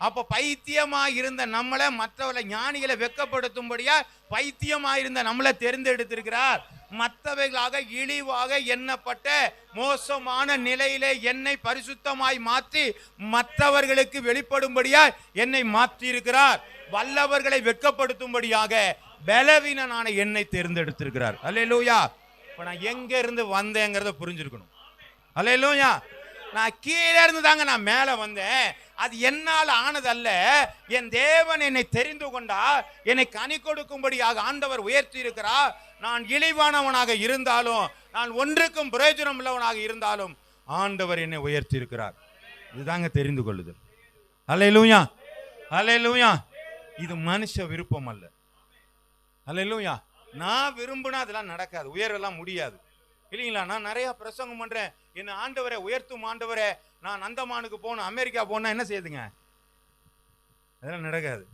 A: அப்ப பைத்தியமாய் இருந்த நம்மளை மற்றவர்களை ஞானிகளை வெட்கப்படுத்தும்படியா பைத்தியமாய் இருந்த நம்மளை தேர்ந்தெடுத்திருக்கிறார். மற்றவைகளாக இழிவாக எண்ணப்பட்ட மோசமான நிலையிலே என்னை பரிசுத்தமாய் மாற்றி மற்றவர்களுக்கு வெளிப்படும்படியா என்னை மாற்றி இருக்கிறார். வல்லவர்களை வெட்கப்படுத்தும்படியாக பலவீனனான என்னை தேர்ந்தெடுத்திருக்கிறார். அல்லேலூயா. இப்ப நான் எங்க இருந்து வந்தேங்கிறத புரிஞ்சிருக்கணும். அல்லேலூயா. நான் கீழே இருந்து தாங்க நான் மேல வந்தேன். அது என்னால் ஆனதல்ல. என் தேவன் என்னை தெரிந்து கொண்டார், என்னை கனி கொடுக்கும்படியாக ஆண்டவர் உயர்த்தி இருக்கிறார். நான் இழிவானவனாக இருந்தாலும், நான் ஒன்றுக்கும் பிரயோஜனம் உள்ளவனாக இருந்தாலும் ஆண்டவர் என்னை உயர்த்தி இருக்கிறார். இதுதாங்க தெரிந்து கொள்ளுதல். அல்லேலூயா. அல்லேலூயா. இது மனுஷ விருப்பம் அல்ல. அல்லேலூயா. நான் விரும்பினா அதெல்லாம் நடக்காது, உயர்வெல்லாம் முடியாது இல்லைங்களா. நான் நிறைய பிரசங்கம் பண்றேன், என்ன ஆண்டவரை உயர்த்தும் ஆண்டவரை, நான் அந்தமானுக்கு போகணும், அமெரிக்கா போனா என்ன செய்யுதுங்க? அதெல்லாம் நடக்காது.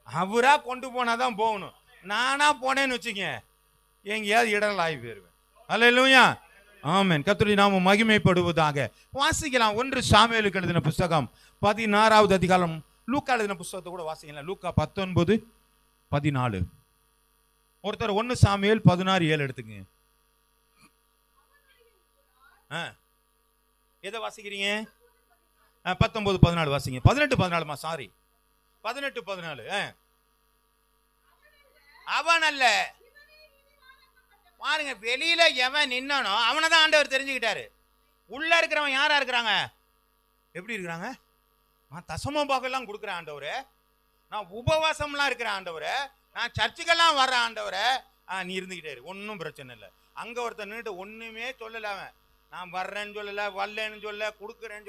A: அவரா கொண்டு போனாதான் போகணும். நானா போனேன்னு வச்சுங்க, எங்கேயாவது இடங்கள் ஆகி போயிருவேன். அல்லேலூயா. ஆமென். கர்த்தருடைய நாமம் மகிமைப்படுவதாக. வாசிக்கலாம். 1 சாமுவேலுக்கு எழுதின புஸ்தகம் 16வது அதிகாரம். லூக்கா எழுதின புஸ்தகத்தை கூட வாசிக்கலாம். லூக்கா 19:14. ஒருத்தர் 1 சாமுவேல் 16:7 எடுத்துக்கங்க. எதை வாசிக்கிறீங்க? 19:14 வாசிங்க. 18:14 சாரி, 18:14. அவன் அல்ல. பாருங்க, வெளியில எவன் நின்னானோ அவனை தான் ஆண்டவர் தெரிஞ்சுக்கிட்டாரு. உள்ள இருக்கிறவன் யாரா இருக்கிறாங்க? எப்படி இருக்கிறாங்க? நான் தசம பாகெல்லாம் கொடுக்குறேன் ஆண்டவரே, நான் உபவாசம்லாம் இருக்கிறேன் ஆண்டவரே, நான் சர்ச்சுக்கெல்லாம் வர்றேன் ஆண்டவரே. நீ இருந்துக்கிட்டே இரு, ஒன்றும் பிரச்சனை இல்லை. அங்க ஒருத்தர் நின்றுட்டு ஒண்ணுமே சொல்லல. அவன் நான் வர்றேன்னு சொல்லல, வரலன்னு சொல்ல, கொடுக்குறேன்னு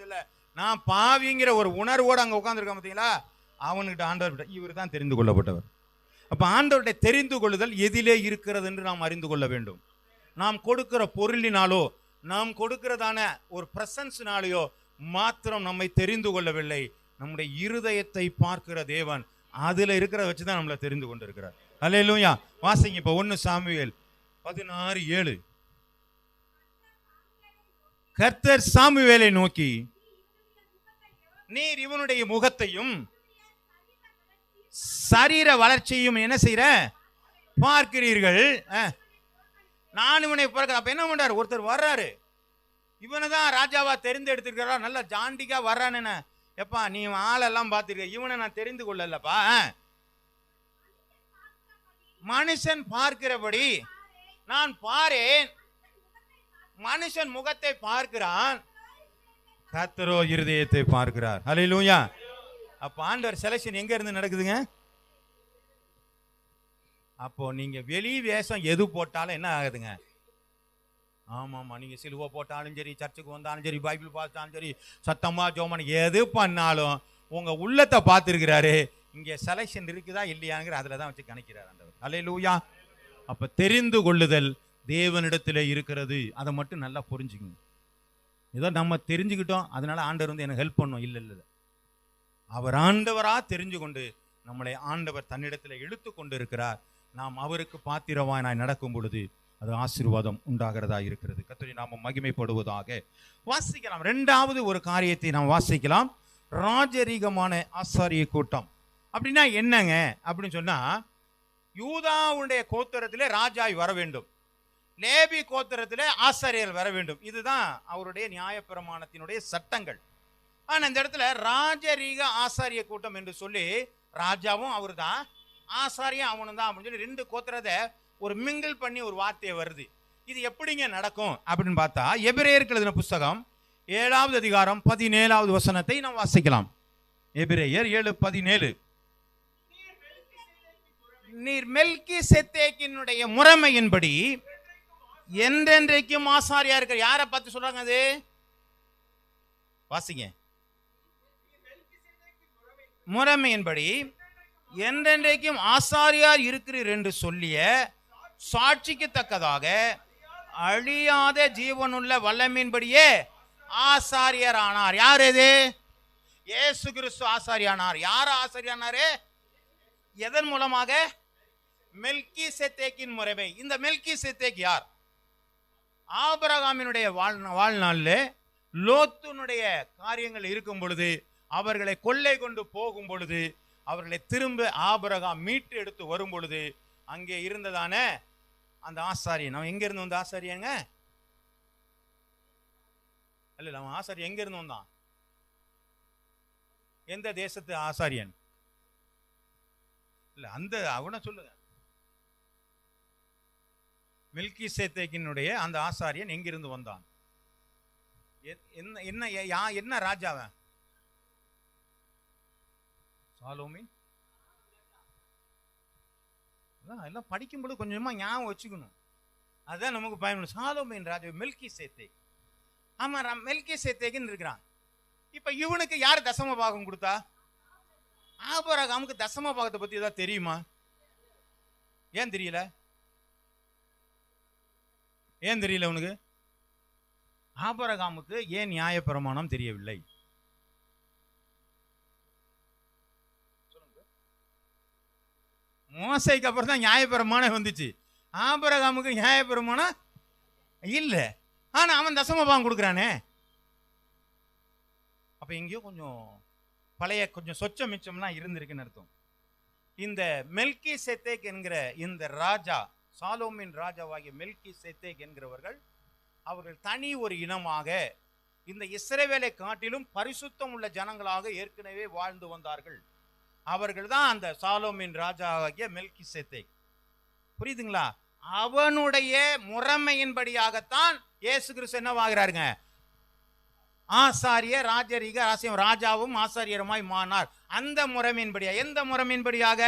A: சொல்ல, நான் பாவிங்கிற ஒரு உணர்வோடு அங்க உட்காந்துருக்கான் பார்த்தீங்களா? அவனுக்கிட்ட ஆண்டவர் இவர் தான் தெரிந்து கொள்ளப்பட்டவர். அப்ப ஆண்டவருடைய தெரிந்து கொள்ளுதல் எதிலே இருக்கிறது என்று நாம் அறிந்து கொள்ள வேண்டும். நாம் கொடுக்கிற பொருளினாலோ நாம் கொடுக்கிறதான ஒரு பிரசன்ஸ்னாலேயோ மாத்திரம் நம்மை தெரிந்து கொள்ளவில்லை. நம்முடைய இருதயத்தை பார்க்கிற தேவன் அதுல இருக்கிறத வச்சுதான் நம்மளை தெரிந்து கொண்டு இருக்கிறார். அல்லேலூயா. வாசிங்க இப்ப 1 சாமுவேல் 16:7. கர்த்தர் சாமுவேலை நோக்கி, நீர் இவனுடைய முகத்தையும் சரீர வளர்ச்சியும் என்ன செய்யற பார்க்கிறீர்கள், நான் இவனை பார்க்கிறேன். அப்ப என்ன பண்றாரு? ஒருத்தர் வர்றாரு, இவனை தான் ராஜாவா தெரிந்து எடுத்துருக்கிறா, நல்ல ஜாண்டிக்கா வர்றான்னு. எப்பா நீ ஆளெல்லாம் பார்த்துருக்க, இவனை நான் தெரிந்து கொள்ளலப்பா. மனுஷன் பார்க்கிறபடி நான் பாரேன். மனுஷன் முகத்தை பார்க்கிறான், கர்த்தரோ இருதயத்தை பார்க்கிறார். ஹல்லேலூயா. அப்ப ஆண்டவர் செலக்ஷன் எங்க இருந்து நடக்குதுங்க? அப்போ நீங்க வெளி வேஷம் எது போட்டாலும் என்ன ஆகுதுங்க? ஆமாமா, நீங்க சிலுவை போட்டாலும் சரி, சர்ச்சுக்கு வந்தாலும் சரி, பைபிள் பார்த்தாலும் சரி, சத்தமா ஜோமன் எது பண்ணாலும் உங்க உள்ளத்தை பார்த்துருக்கிறாரு. இங்க செலக்ஷன் இருக்குதா இல்லையாங்கிற அதுல தான் வச்சு கணிக்கிறார் ஆண்டவர். ஹல்லேலூயா. அப்ப தெரிந்து கொள்ளுதல் தேவனிடத்திலே இருக்கிறது. அதை மட்டும் நல்லா புரிஞ்சுக்கணும். ஏதோ நம்ம தெரிஞ்சுக்கிட்டோம் அதனால ஆண்டவர் வந்து எனக்கு ஹெல்ப் பண்ணும், இல்லை இல்லை. அவர் ஆண்டவரா தெரிஞ்சு கொண்டு நம்மளை ஆண்டவர் தன்னிடத்தில் இழுத்து கொண்டு இருக்கிறார். நாம் அவருக்கு பாத்திரவாய் நடக்கும் பொழுது அது ஆசீர்வாதம் உண்டாகிறதா இருக்கிறது. கர்த்தருடைய நாமம் மகிமைப்படுவதாக. வாசிக்கலாம். 2வது ஒரு காரியத்தை நாம் வாசிக்கலாம். ராஜரீகமான ஆசாரிய கூட்டம் அப்படின்னா என்னங்க அப்படின்னு சொன்னா, யூதாவுடைய கோத்திரத்திலே ராஜாய் வர வேண்டும், லேவி கோத்திரத்திலே ஆசாரியர் வர வேண்டும். இதுதான் அவருடைய நியாயப்பிரமாணத்தினுடைய சட்டங்கள். ஆனா இந்த இடத்துல ராஜரீக ஆசாரிய கூட்டம் என்று சொல்லி, ராஜாவும் அவரு தான், ஆசாரியம் அவனு தான் அப்படின்னு சொல்லி 2 கோத்திரத்தை ஒரு மிங்கிள் பண்ணி ஒரு வார்த்தையை வருது. இது எப்படிங்க நடக்கும் அப்படின்னு பார்த்தா, எபிரேயருக்கு எழுதின புஸ்தகம் 7வது அதிகாரம் 17வது வசனத்தை நாம் வாசிக்கலாம். எபிரேயர் 7:17. நீர் மெல்கிசேதேக்கினுடைய முறைமையின்படி என்றென்றைக்கும் ஆசாரியா இருக்கிற. யாரை பார்த்து சொல்றாங்க அது? வாசிங்க. முறைமையின்படி என்றென்றைக்கும் ஆசாரியார் இருக்கிறீர் என்று சொல்லிய சாட்சிக்கு தக்கதாக அழியாத ஜீவனுள்ள வல்லமையின்படியே ஆசாரியர் ஆனார். யார் இது? இயேசு கிறிஸ்து ஆசாரியானார். யார் ஆசாரியானாரு? எதன் மூலமாக? மெல்கிசேதேக்கின் முறைமை. இந்த மெல்கிசேதேக் யார்? ஆபிரகாமினுடைய வாழ்நாளில் லோத்துனுடைய காரியங்கள் இருக்கும் பொழுது, அவர்களை கொள்ளை கொண்டு போகும் பொழுது, அவர்களை திரும்ப ஆபிரகாம் மீட்டு எடுத்து வரும் பொழுது அங்கே இருந்ததான அந்த ஆசாரியன், அவன் எங்க இருந்து வந்த ஆசாரியங்க? இல்ல, அவன் ஆசாரியன் எங்க இருந்து வந்தான்? எந்த தேசத்து ஆசாரியன்? இல்ல, அந்த அவனை சொல்லுங்க. மெல்கிசேதேக்கினுடைய அந்த ஆசாரியன் எங்கிருந்து வந்தான்? என்ன ராஜாவன்? சாலோமின். எல்லாம் படிக்கும்போது கொஞ்சமா ஞாபகம் வச்சுக்கணும், அதுதான் நமக்கு பயன்படும். சாலோமின் ராஜா மெல்கிசேதேக். ஆமா, மெல்கிசேதேக்குன்னு இருக்கிறான். இப்ப இவனுக்கு யார் தசம பாகம் கொடுத்தா? ஆபிரகாமுக்கு தசம பாகத்தை பத்தி ஏதாவது தெரியுமா? ஏன் தெரியல? ஏன் தெரியல உனக்கு? ஆபிரகாமுக்கு ஏன் நியாயப்பிரமாணம் தெரியவில்லை? மோசைக்கு அப்புறம் தான் நியாயப்பிரமாணம் வந்துச்சு. ஆபிரகாமுக்கு நியாயப்பிரமாணம் இல்லை. ஆனா அவன் தசம பாகம் கொடுக்குறானே. அப்ப எங்கேயோ கொஞ்சம் பழைய கொஞ்சம் சொச்ச மிச்சம்லாம் இருந்திருக்குன்னு அர்த்தம். இந்த மெல்கிசேதேக் என்கிற இந்த ராஜா, சாலோமின் ராஜாவாகிய மெல்கிசேதேக் என்கிறவர்கள், அவர்கள் தனி ஒரு இனமாக இந்த இஸ்ரவேலை காட்டிலும் பரிசுத்தம் உள்ள ஜனங்களாக ஏற்கனவே வாழ்ந்து வந்தார்கள். அவர்கள் தான் அந்த சாலோமின் ராஜா ஆகிய மெல்கிசேதேக். புரியுதுங்களா? அவனுடைய முறைமையின்படியாகத்தான் இயேசு கிறிஸ்து என்னவாகிறாருங்க? ஆசாரிய ராஜரீக ராஜாவும் ஆசாரியருமாய் மானார். அந்த முறைமையின்படியா. எந்த முறைமையின்படியாக?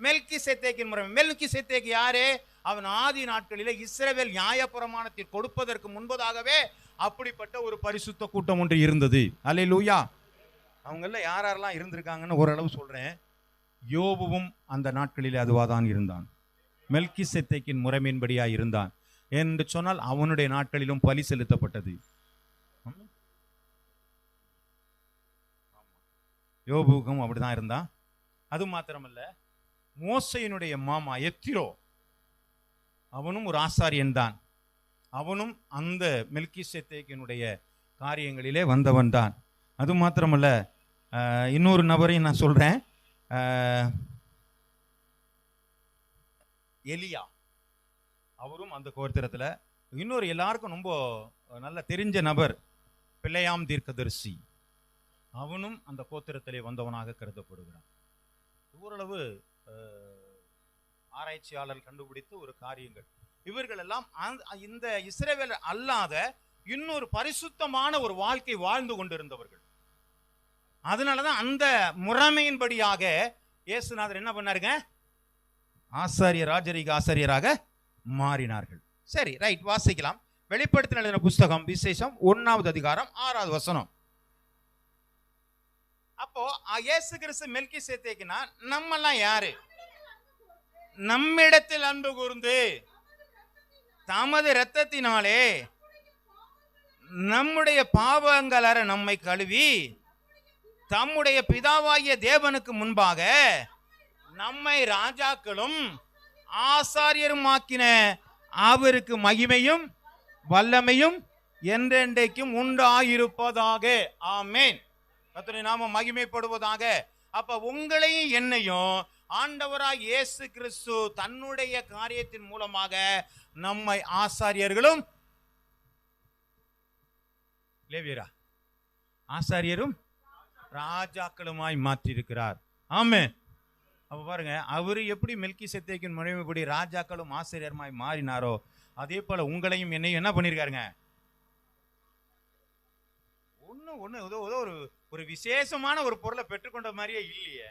A: மெல்கிசேதேக்கின் முறை. மெல்கிசேதேக் யாரு? அவன் ஆதி நாட்களிலே இஸ்ரவேல் நியாயப்பிரமாணத்தை கொடுப்பதற்கு முன்பதாகவே அப்படிப்பட்ட ஒரு பரிசுத்த கூட்டம் ஒன்று இருந்தது. அல்லேலூயா. அவங்கள யாரெல்லாம் இருந்திருக்காங்கன்னு ஓரளவு சொல்றேன். யோபுவும் அந்த நாட்களிலே அதுவாதான் இருந்தான். மெல்கிசேதேக்கின் முறைமையின்படியா இருந்தான் என்று சொன்னால் அவனுடைய நாட்களிலும் பலி செலுத்தப்பட்டது. யோபுக்கும் அப்படிதான் இருந்தான். அது மாத்திரமல்ல, மோசையினுடைய மாமா எத்திரோ, அவனும் ஒரு ஆசாரியன் தான். அவனும் அந்த மெல்கிசேதேக்கினுடைய காரியங்களிலே வந்தவன் தான். அது மாத்திரமல்ல, இன்னொரு நபரையும் நான் சொல்றேன். எலியா, அவரும் அந்த கோத்திரத்தில். இன்னொரு எல்லாருக்கும் ரொம்ப நல்ல தெரிஞ்ச நபர் பிள்ளையாம் தீர்க்கதரிசி, அவனும் அந்த கோத்திரத்திலே வந்தவனாக கருதப்படுகிறான். ஓரளவு ஆராய்ச்சியாளர் கண்டுபிடித்த ஒரு காரியங்கள். இவர்கள் எல்லாம் இந்த இஸ்ரவேல் அல்லாத இன்னொரு பரிசுத்தமான ஒரு வாழ்க்கை வாழ்ந்து கொண்டிருந்தவர்கள். அதனாலதான் அந்த முறைமையின்படியாக இயேசுநாதர் என்ன பண்ணாருங்க? ஆசாரிய ராஜரீக ஆசாரியராக மாறினார்கள். சரி, ரைட், வாசிக்கலாம். வெளிப்படுத்தின எழுதின புஸ்தகம் விசேஷம் 1வது அதிகாரம் 6வது வசனம். அப்போ இயேசு கிறிஸ்து மெல்கிசேதேக்கினா நம்மெல்லாம் யாரு? நம்மிடத்தில் அன்பு கூர்ந்து தமது இரத்தத்தினாலே நம்முடைய பாவங்களற நம்மை கழுவி தம்முடைய பிதாவாகிய தேவனுக்கு முன்பாக நம்மை ராஜாக்களும் ஆசாரியருமாக்கின அவருக்கு மகிமையும் வல்லமையும் என்றென்றைக்கும் உண்டாயிருப்பதாக. ஆமேன். கர்த்தருடைய நாமம் மகிமைப்படுவதாக. அப்ப உங்களையும் என்னையும் ஆண்டவராய் இயேசு கிறிஸ்து தன்னுடைய காரியத்தின் மூலமாக நம்மை ஆசாரியர்களும் லேவியரா ஆசாரியரும் ராஜாக்களுமாய் மாற்றியிருக்கிறார். ஆமென். அப்ப பாருங்க, அவரு எப்படி மெல்கிசேதேக்கின் முறைமைப்படி ராஜாக்களும் ஆசிரியருமாய் மாறினாரோ, அதே போல உங்களையும் என்னையும் என்ன பண்ணிருக்காருங்க? ஒரு விசேஷமான ஒரு பொருளை பெற்றுக்கொண்ட மாதிரியே இல்லையே.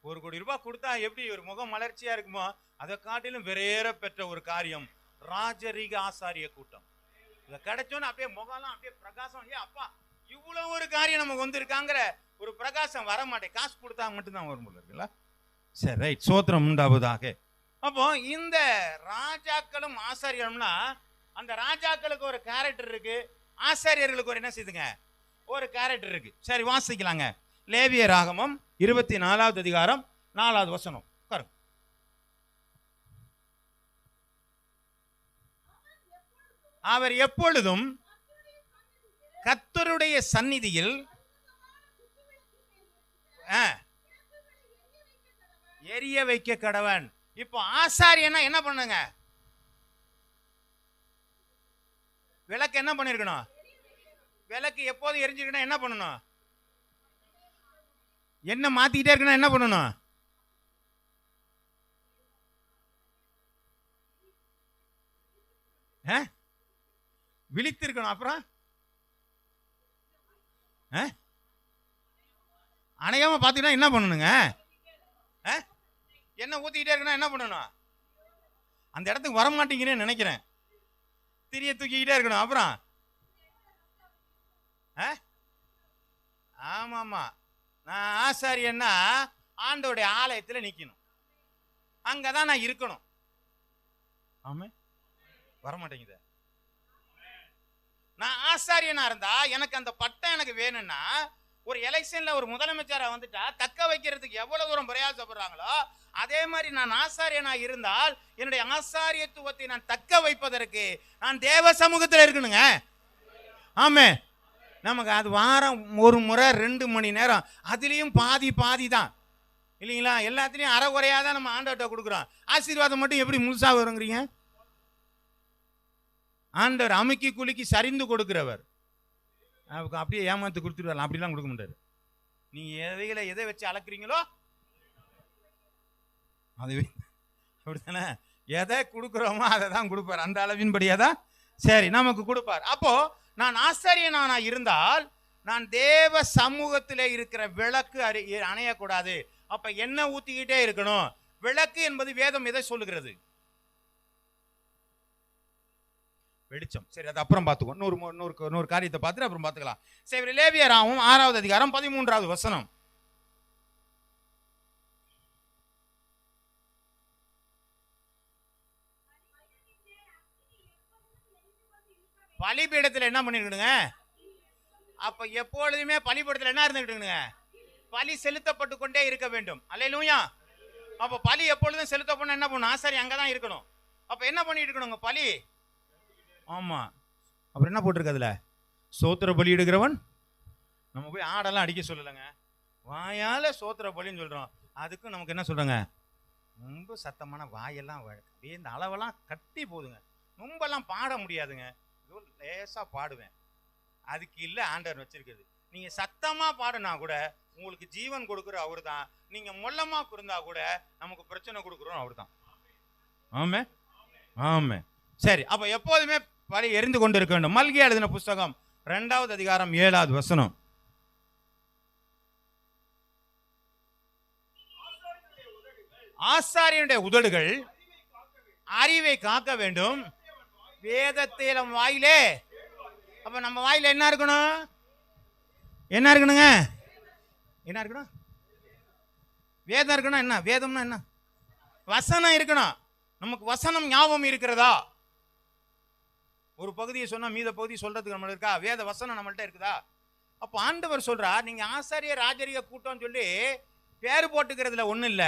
A: 1 கோடி ரூபாய் கொடுத்தா எப்படி ஒரு முகம் மலர்ச்சியா இருக்குமோ, அதை காட்டிலும் வேற பெற்ற ஒரு காரியம் ராஜரீக ஆசாரிய கூட்டம். இதை கிடைச்சோன்னு அப்படியே முகம்லாம் அப்படியே பிரகாசம். அப்பா, இவ்வளவு ஒரு காரியம் நமக்கு வந்திருக்காங்கிற ஒரு பிரகாசம் வர மாட்டேன். காசு கொடுத்தா மட்டும்தான் வரும் போல இருக்குல்ல. சரி, ரைட், சோத்திரம் உண்டாவதாக. அப்போ இந்த ராஜாக்களும் ஆசாரியம்னா, அந்த ராஜாக்களுக்கு ஒரு கேரக்டர் இருக்கு, ஆசாரியர்களுக்கு ஒரு என்ன செய்யுதுங்க? ஒரு கேரக்டர் இருக்கு. சரி, வாசிக்கலாங்க. லேவியராகமம் 24வது அதிகாரம் 4வது வசனம். அவர் எப்பொழுதும் கர்த்தருடைய சந்நிதியில் எரிய வைக்க கடவன். இப்போ ஆசாரியனா என்ன பண்ணுங்க? விளக்கு என்ன பண்ணிருக்கணும்? விளக்கு எப்போதும் எரிஞ்சிருக்கணும். என்ன பண்ணணும்? என்ன மாத்திக்கிட்டே இருக்கணும். என்ன பண்ணணும்? விழித்திருக்கணும். அப்புறம் அணையாம பாத்தீங்கன்னா என்ன பண்ணணுங்க? என்ன ஊத்திக்கிட்டே இருக்கணும். என்ன பண்ணணும்? அந்த இடத்துக்கு வர மாட்டேங்கிறேன்னு நினைக்கிறேன். திரிய தூக்கிக்கிட்டே இருக்கணும். அப்புறம் ஆமாமா, நான் ஆசாரியன்னா ஆண்டோடைய ஆலயத்தில் நிக்கணும். அங்கதான் நான் இருக்கணும். ஆமா, வரமாட்டேங்குது. நான் ஆசாரியனா இருந்தா எனக்கு அந்த பட்டம் எனக்கு வேணும்னா, ஒரு எலெக்ஷன்ல ஒரு முதலமைச்சரா வந்துட்டா தக்க வைக்கிறதுக்கு எவ்வளவு தூரம் பிரயாசப்படுறாங்களோ, அதே மாதிரி நான் ஆசாரியனா இருந்தால் என்னுடைய ஆசாரியத்துவத்தை நான் தக்க வைப்பதற்கு நான் தேவ சமூகத்தில் இருக்கணுங்க. ஆமே. நமக்கு அது வாரம் ஒரு முறை 2 மணி நேரம், அதுலேயும் பாதி தான் இல்லைங்களா? எல்லாத்துலேயும் அரைகுறையாக தான் நம்ம ஆண்டவர்கிட்ட கொடுக்குறோம். ஆசீர்வாதம் மட்டும் எப்படி முழுசா வருங்கிறீங்க? ஆண்டவர் அமுக்கி குலுக்கி சரிந்து கொடுக்கிறவர். அப்படியே ஏமாத்து கொடுத்துருவார். அப்படிலாம் கொடுக்க மாட்டாரு. நீங்க எதை வச்சு அளக்குறீங்களோ அது அப்படித்தானே, எதை கொடுக்குறோமோ அதை தான் கொடுப்பார். அந்த அளவின்படியே தான் சரி நமக்கு கொடுப்பார். அப்போ நான் ஆசாரியனானா இருந்தால் நான் தேவ சமூகத்திலே இருக்கிற விளக்கு அணையக்கூடாது. அப்ப என்ன ஊத்திக்கிட்டே இருக்கணும். விளக்கு என்பது வேதம் எதை சொல்லுகிறது? வெளிச்சம். சரி, அது அப்புறம் பார்த்துக்கோ. இன்னொரு காரியத்தை பார்த்துட்டு அப்புறம் பார்த்துக்கலாம். சரி, லேவியராகவும் 6வது அதிகாரம் 13வது வசனம். பலிபீடத்தில் என்ன பண்ணிருக்கணுங்க? அப்ப எப்பொழுதுமே பலிபீடத்தில் என்ன இருந்துகிட்டுங்க? பலி செலுத்தப்பட்டு கொண்டே இருக்க வேண்டும். அல்லேலூயா. அப்ப பலி எப்பொழுதும் செலுத்தப்படணும். என்ன பண்ணணும்? ஆசாரி அங்கதான் இருக்கணும். அப்ப என்ன பண்ணிட்டு இருக்கணுங்க? பலி. ஆமா, அப்புறம் என்ன போட்டிருக்கு அதுல? சோத்திர பலி எடுக்கிறவன். நம்ம போய் ஆடெல்லாம் அடிக்க சொல்லலைங்க, வாயால சோத்திர பலின்னு சொல்றோம். அதுக்கும் நமக்கு என்ன சொல்றங்க? ரொம்ப சத்தமான வாயெல்லாம் அப்படியே இந்த அளவெல்லாம் கட்டி போதுங்க. ரொம்பலாம் பாட முடியாதுங்க, லேசா பாடுவேன். அதுக்கு இல்ல ஆண்டவர் வச்சிருக்குது. நீங்க சத்தமா பாடுனா கூட உங்களுக்கு ஜீவன் கொடுக்குற அவரு தான். நீங்க மொல்லமா இருந்தா கூட நமக்கு பிரச்சனை கொடுக்குறோம் அவரு தான். ஆமே ஆமே. சரி, அப்ப எப்போதுமே பலி எரிந்து கொண்டு இருக்க வேண்டும். மல்கியா எழுதின புஸ்தகம் 2வது அதிகாரம் 7வது வசனம். ஆசாரியனுடைய உதடுகள் அறிவை காக்க வேண்டும், வேதத்திலும் வாயிலே. அப்ப நம்ம வாயில என்ன இருக்கணும்? என்ன இருக்கணுங்க? என்ன இருக்கணும்? வேதம் இருக்கணும். என்ன வேதம்னா? என்ன வசனம் இருக்கணும். நமக்கு வசனம் ஞாபகம் இருக்கிறதா? ஒரு பகுதியை சொன்னா மீத பகுதி சொல்றதுக்கு நம்மளுக்கு இருக்கா? வேத வசனம் நம்மள்ட்ட இருக்குதா? அப்போ ஆண்டவர் சொல்றார், நீங்க ஆசாரிய ராஜரிக கூட்டம் சொல்லி பேரு போட்டுக்கிறதுல ஒண்ணும் இல்ல.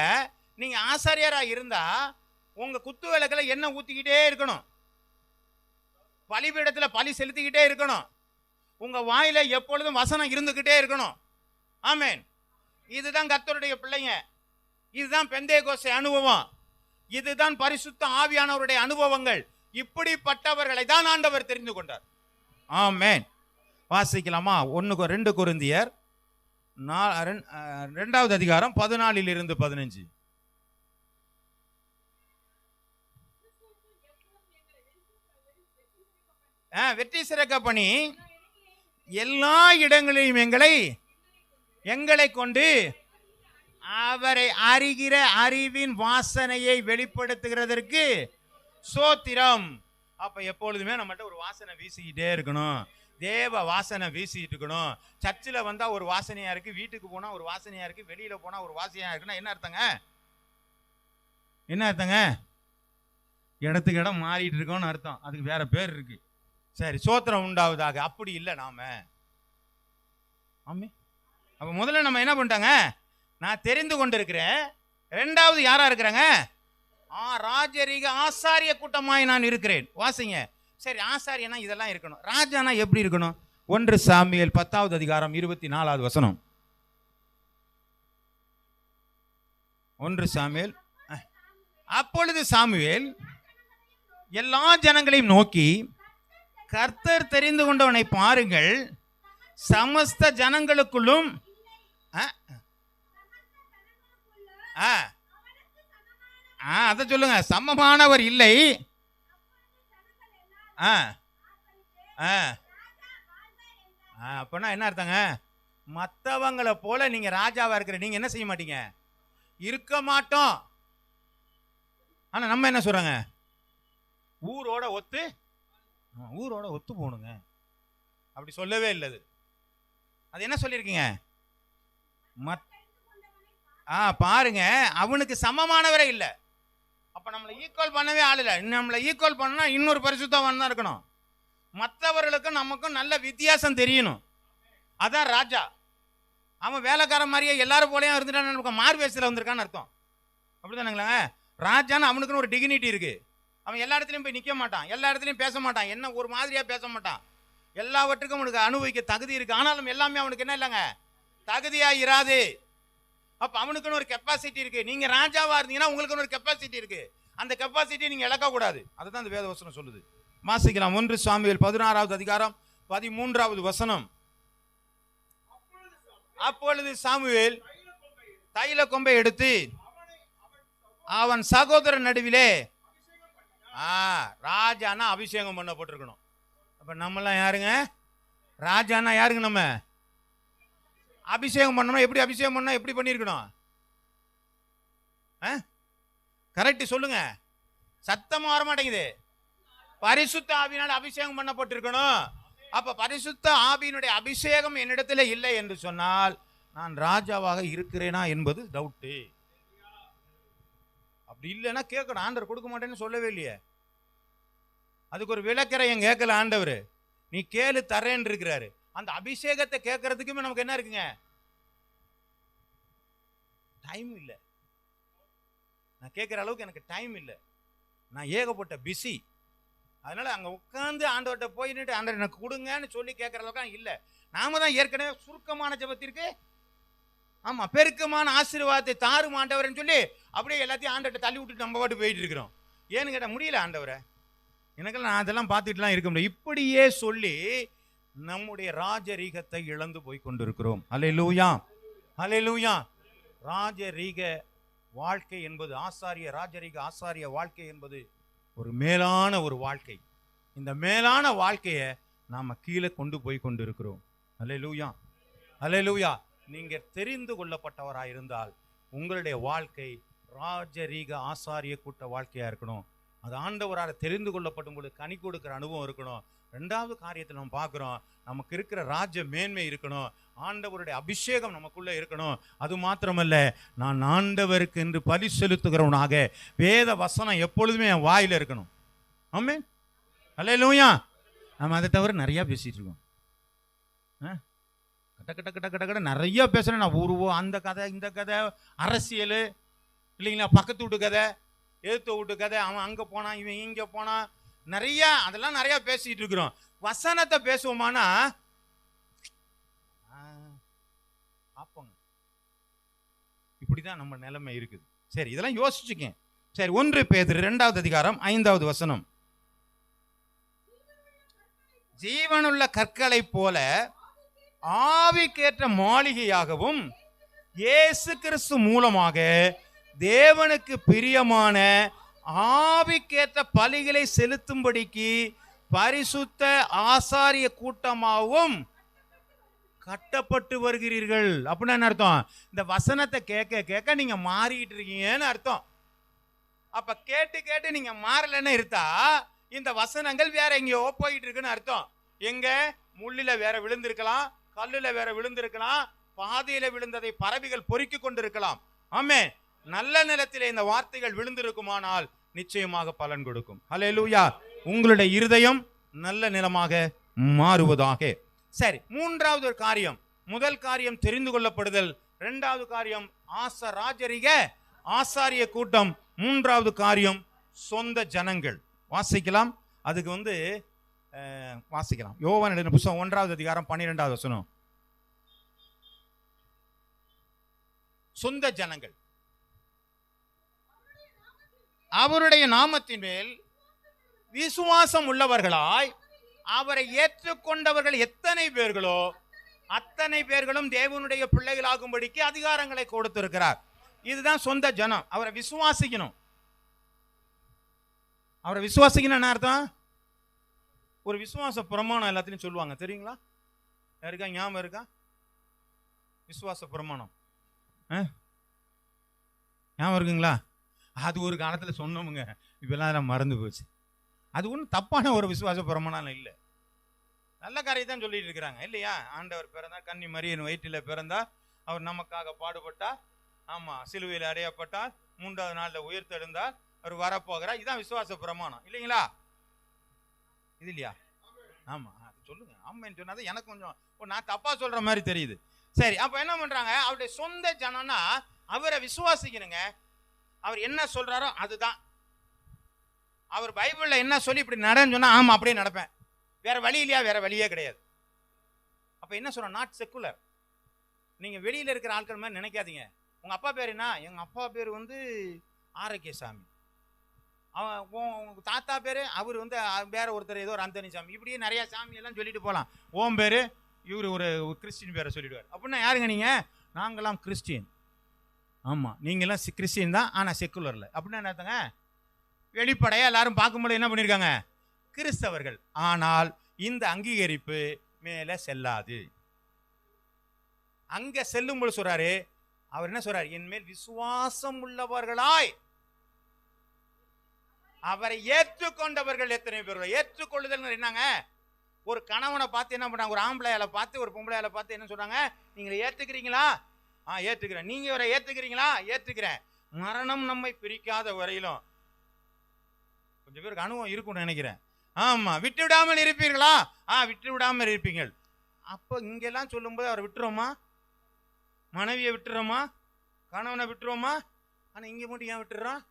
A: நீங்க ஆசாரியரா இருந்தா உங்க குத்து விளக்குல எண்ணெய் ஊத்திக்கிட்டே இருக்கணும், பலிபீடத்துல பலி செலுத்திக்கிட்டே இருக்கணும், உங்க வாயில எப்பொழுதும் வசனம் இருந்துகிட்டே இருக்கணும். ஆமேன். இதுதான் கர்த்தருடைய பிள்ளைங்க, இதுதான் பெந்தேகோஸ்தே அனுபவம், இதுதான் பரிசுத்த ஆவியானவருடைய அனுபவங்கள். இப்படிப்பட்டவர்களை தான் ஆண்டவர் தெரிந்து கொண்டார். ஆமேன். வாசிக்கலாமா? 2 கொரிந்தியர் 2வது அதிகாரம் 14 - 15. வெற்றி சிறக்க பணி எல்லா இடங்களிலும் எங்களை கொண்டு அவரை அறிகிற அறிவின் வாசனையை வெளிப்படுத்துகிறதற்கு சோத்திரம். அப்ப எப்பொழுதுமே நம்மகிட்ட ஒரு வாசனை வீசிக்கிட்டே இருக்கணும், தேவ வாசனை வீசிட்டு இருக்கணும். சர்ச்சில் வந்தா ஒரு வாசனையா இருக்கு, வீட்டுக்கு போனா ஒரு வாசனையா இருக்கு, வெளியில போனா ஒரு வாசனையா இருக்குன்னா என்ன அர்த்தங்க? என்ன அர்த்தங்க? இடத்துக்கு இடம் மாறிட்டு இருக்கோம்னு அர்த்தம். அதுக்கு வேற பேர் இருக்கு. சரி, சோத்திரம் உண்டாவதாக. அப்படி இல்லை நாம. ஆமே. அப்ப முதல்ல நம்ம என்ன பண்ணிட்டாங்க? நான் தெரிந்து கொண்டிருக்கிறேன். 2வது யாரா இருக்கிறாங்க? ராஜரீக ஆசாரிய கூட்டமாய் நான் இருக்கிறேன். வாசிங்க. சரி, ஆசாரியனா இதெல்லாம் இருக்கணும். ராஜானா எப்படி இருக்கணும்? 1 சாமுவேல் 10வது அதிகாரம் 24வது வசனம். 1 சாமுவேல். அப்பொழுது சாமுவேல் எல்லா ஜனங்களையும் நோக்கி, கர்த்தர் தெரிந்து கொண்டவனை பாருங்கள், சமஸ்த ஜனங்களுக்குள்ளும் அத சொல்லுங்க, சமமானவர் இல்லை. அப்படின்னா என்ன அர்த்தங்க? மற்றவங்களை போல நீங்க ராஜாவா இருக்கிற நீங்க என்ன செய்ய மாட்டீங்க? இருக்க மாட்டோம். ஆனா நம்ம என்ன சொல்றாங்க? ஊரோட ஒத்து போகணுங்க. அப்படி சொல்லவே இல்லை. அது என்ன சொல்லியிருக்கீங்க? பாருங்க, அவனுக்கு சமமானவரே இல்லை. அப்ப நம்மளை ஈக்குவல் பண்ணவே ஆள் இல்லை. நம்மளை ஈக்குவல் பண்ணா இன்னொரு பரிசுத்தவான் தான் இருக்கணும். மற்றவர்களுக்கும் நமக்கும் நல்ல வித்தியாசம் தெரியணும். அதான் ராஜா. அவன் வேலைக்காரன் மாதிரியே எல்லாரும் போலையும் இருந்துட்டான், மார்வேசில் வந்திருக்கான்னு அர்த்தம். அப்படிதானுங்களா? ராஜான்னு அவனுக்குன்னு ஒரு டிக்னிட்டி இருக்கு. அவன் எல்லா இடத்துலையும் போய் நிற்க மாட்டான், எல்லா இடத்துலையும் பேச மாட்டான், என்ன ஒரு மாதிரியா பேச மாட்டான். எல்லாவற்றுக்கும் அவனுக்கு அனுபவிக்க தகுதி இருக்கு. ஆனாலும் எல்லாமே அவனுக்கு என்ன இல்லைங்க? தகுதியா இராது. அப்ப அவனுக்குன்னு ஒரு கெப்பாசிட்டி இருக்கு. நீங்க ராஜாவா இருந்தீங்கன்னா உங்களுக்குன்னு ஒரு கெப்பாசிட்டி இருக்கு. அந்த கெப்பாசிட்டியை நீங்க இழக்க கூடாது. அதுதான் அந்த வேத வசனம் சொல்லுது. வாசிக்கலாம். 1 சாமுவேல் 16வது அதிகாரம் 13வது வசனம். அப்பொழுது சாமுவேல் தைல கொம்பை எடுத்து அவன் சகோதரன் நடுவிலே, ராஜானா அபிஷேகம் பண்ணப்பட்டிருக்கணும். அப்ப நம்மளாம் யாருங்க? ராஜானா யாருங்க? நம்ம அபிஷேகம் பண்ணணும். எப்படி அபிஷேகம் பண்ணா எப்படி பண்ணிருக்கணும்? கரெக்ட் சொல்லுங்க, சத்தம் வர மாட்டேங்குது. பரிசுத்த ஆவியினால் அபிஷேகம் பண்ணப்பட்டிருக்கணும். அப்ப பரிசுத்த ஆவியினுடைய அபிஷேகம் என்னிடத்துல இல்லை என்று சொன்னால் நான் ராஜாவாக இருக்கிறேனா என்பது டவுட்டு. அப்படி இல்லைன்னா கேட்கணும். ஆண்டவர் கொடுக்க மாட்டேன்னு சொல்லவே இல்லையே. அதுக்கு ஒரு விளக்கரையும் கேட்கல ஆண்டவர். நீ கேளு தரேன்னு இருக்கிறாரு. அந்த அபிஷேகத்தை கேட்கறதுக்குமே நமக்கு என்ன இருக்குங்க? டைம் இல்லை. நான் கேட்குற அளவுக்கு எனக்கு டைம் இல்லை. நான் ஏகப்பட்ட பிஸி. அதனால அங்கே உட்காந்து ஆண்டவர்கிட்ட போயிட்டு ஆண்டவர் எனக்கு கொடுங்கன்னு சொல்லி கேட்குற அளவுக்கு இல்லை. நாம தான் ஏற்கனவே சுருக்கமான ஜெபத்திற்கு பெருக்கமான ஆசீர்வாதத்தை தாரும் ஆண்டவர்னு சொல்லி அப்படியே எல்லாத்தையும் ஆண்டவர்கிட்ட தள்ளி விட்டுட்டு நம்ம பாட்டு போயிட்டு இருக்கிறோம். ஏன்னு கேட்டால் முடியல ஆண்டவரை, எனக்கெல்லாம் நான் அதெல்லாம் பார்த்துட்டுலாம் இருக்க முடியும். இப்படியே சொல்லி நம்முடைய ராஜரீகத்தை இழந்து போய் கொண்டிருக்கிறோம். அல்லேலூயா, அல்லேலூயா. ராஜரீக வாழ்க்கை என்பது ராஜரீக ஆசாரிய வாழ்க்கை என்பது ஒரு மேலான ஒரு வாழ்க்கை. இந்த மேலான வாழ்க்கையை நாம கீழே கொண்டு போய் கொண்டிருக்கிறோம். அல்லேலூயா, அல்லேலூயா. நீங்க தெரிந்து கொள்ளப்பட்டவராயிருந்தால் உங்களுடைய வாழ்க்கை ராஜரீக ஆசாரிய கூட்ட வாழ்க்கையா இருக்கணும். அது ஆண்டவரால் தெரிந்து கொள்ளப்படும் பொழுது கனி கொடுக்கிற அனுபவம் இருக்கணும். ரெண்டாவது காரியத்தை நம்ம பார்க்குறோம், நமக்கு இருக்கிற ராஜ மேன்மை இருக்கணும். ஆண்டவருடைய அபிஷேகம் நமக்குள்ள இருக்கணும். அது மாத்திரமல்ல, நான் ஆண்டவருக்கு என்று பலி செலுத்துகிறவனாக வேத வசனம் எப்பொழுதுமே என் வாயில இருக்கணும். ஆமென், அல்லேலூயா. நம்ம அதை தவிர நிறைய பேசிட்டு இருக்கோம். கட்ட நிறைய பேசுறேன். நான் உருவம், அந்த கதை, இந்த கதை, அரசியல் இல்லைங்களா, பக்கத்து வீட்டு கதை, எழுத்து வீட்டு கதை, அவன் அங்கே போனான், இவன் இங்கே போனான், நிறைய அதெல்லாம் நிறைய பேசிட்டு இருக்கிறோம். வசனத்தை பேசுவோமானா பார்ப்போங்க. இப்படிதான் நம்ம நிலைமை இருக்குது. சரி, இதெல்லாம் யோசிச்சுக்கேன். சரி, 1 பேதுரு 2வது அதிகாரம் 5வது வசனம். ஜீவனுள்ள கற்களை போல ஆவிக்கேற்ற மாளிகையாகவும் இயேசு கிறிஸ்து மூலமாக தேவனுக்கு பிரியமான ஆவிக்கேற்ற பலிகளை செலுத்தும்படிக்கு பரிசுத்த ஆசாரிய கூட்டமாகவும் கட்டப்பட்டு வருகிறீர்கள். அப்படின்னு என்ன அர்த்தம்? இந்த வசனத்தை கேட்க கேட்க நீங்க மாறிக்கிட்டு இருக்கீங்கன்னு அர்த்தம். அப்ப கேட்டு கேட்டு நீங்க மாறலன்னு இருந்தா இந்த வசனங்கள் வேற எங்கேயோ போயிட்டு இருக்குன்னு அர்த்தம். எங்க? முள்ளில வேற விழுந்திருக்கலாம், கல்லுல வேற விழுந்திருக்கலாம், பாதையில விழுந்ததை பறவைகள் பொறுக்கி கொண்டிருக்கலாம். ஆமே, நல்ல நிலத்திலே இந்த வார்த்தைகள் விழுந்திருக்குமானால் நிச்சயமாக பலன் கொடுக்கும். அல்லேலூயா. உங்களுடைய இருதயம் நல்ல நிலமாக மாறுவதாக. சரி, 3வது ஒரு காரியம். முதல் காரியம் தெரிந்து கொள்ளப்படுதல், 2வது காரியம் ராஜரீக ஆசாரிய கூட்டம், 3வது காரியம் சொந்த ஜனங்கள். வாசிக்கலாம். அதுக்கு வாசிக்கலாம். யோவான் எழுதின புத்தகம் 1வது அதிகாரம் 12வது வசனம். சொந்த ஜனங்கள் அவருடைய நாமத்தின் மேல் விசுவாசம் உள்ளவர்களாய் அவரை ஏற்றுக்கொண்டவர்கள் எத்தனை பேர்களோ அத்தனை பேர்களும் தேவனுடைய பிள்ளைகளாகும்படிக்கு அதிகாரங்களை கொடுத்திருக்கிறார். இதுதான் சொந்த ஜனம். அவரை விசுவாசிக்கணும். அவரை விசுவாசிக்கணும் என்ன அர்த்தம்? ஒரு விசுவாச பிரமாணம் எல்லாத்தையும் சொல்லுவாங்க, தெரியுங்களா? யாருக்கா ஞாபகம் இருக்கா? விசுவாச பிரமாணம் ஞாபகம் இருக்குங்களா? அது ஒரு காலத்தில் சொன்னோமுங்க, இப்பெல்லாம் அதெல்லாம் மறந்து போச்சு. அது ஒன்றும் தப்பான ஒரு விசுவாச பிரமாணம் இல்லை. நல்ல காரியத்தான் சொல்லிட்டு இருக்கிறாங்க இல்லையா? ஆண்டவர் பிறந்தா, கன்னி மரியின் வயிற்றில் பிறந்தா, அவர் நமக்காக பாடுபட்டா, ஆமா, சிலுவையில் அடையப்பட்டார், 3வது நாளில் உயிர்த்தெழுந்தார், அவர் வரப்போகிறார். இதுதான் விசுவாச பிரமாணம் இல்லைங்களா? இது இல்லையா? ஆமா, சொல்லுங்க. ஆமான்னு சொன்னாதான் எனக்கு கொஞ்சம் நான் தப்பா சொல்ற மாதிரி தெரியுது. சரி, அப்ப என்ன பண்றாங்க? அவருடைய சொந்த ஜனம்னா அவரை விசுவாசிக்கணுங்க. அவர் என்ன சொல்றாரோ அதுதான். அவர் பைபிள்ல என்ன சொல்லி இப்படி நடன்னு சொன்னா ஆமா அப்படியே நடப்பேன். வேற வழி இல்லையா? வேற வழியே கிடையாது. அப்ப என்ன சொல்ற? Not secular. நீங்க வெளியில இருக்கிற ஆட்கள் மாதிரி நினைக்காதீங்க. உங்க அப்பா பேர் என்ன? எங்க அப்பா பேர் ஆரோக்கியசாமி. உங்க தாத்தா பேரு அவர் வேற ஒருத்தர் ஏதோ ஒரு அந்தனி சாமி. இப்படியே நிறைய சாமி எல்லாம் சொல்லிட்டு போகலாம். ஓம் பேரு இவர் ஒரு கிறிஸ்டின் பேரை சொல்லிடுவார். அப்படின்னா யாருங்க நீங்கள்? நாங்களாம் கிறிஸ்டின். ஆமாம், நீங்களாம் கிறிஸ்டின் தான், ஆனால் செக்குலரில். அப்படின்னா என்ன அர்த்தங்க? வெளிப்படையாக எல்லாரும் பார்க்கும்போது என்ன பண்ணியிருக்காங்க? கிறிஸ்தவர்கள். ஆனால் இந்த அங்கீகரிப்பு மேலே செல்லாது. அங்கே செல்லும்போது சொல்றாரு, அவர் என்ன சொல்றாரு? என்மேல் விசுவாசம் உள்ளவர்களாய் அவரை ஏற்றுக்கொண்டவர்கள் எத்தனை பேர்கள்? ஏற்றுக்கொள்ளுதல் என்னங்க? ஒரு கணவனை பார்த்து என்ன பண்றாங்க? ஒரு ஆம்பளையால பார்த்து ஒரு பொம்பளையால பார்த்து என்ன சொல்றாங்க? நீங்க ஏத்துக்கிறீங்களா? ஏத்துக்கிறேன். நீங்க இவரை ஏத்துக்கிறீங்களா? ஏத்துக்கிறேன். மரணம் நம்மை பிரிக்காத வரையிலும். கொஞ்சம் பேருக்கு அனுபவம் இருக்கும்னு நினைக்கிறேன். ஆமா, விட்டு விடாமல் இருப்பீர்களா? விட்டு விடாமல் இருப்பீங்கள். அப்போ இங்கெல்லாம் சொல்லும்போது அவரை விட்டுறோமா? மனைவியை விட்டுறோமா? கணவனை விட்டுருவோமா? ஆனா இங்க மட்டும் ஏன் விட்டுறான்?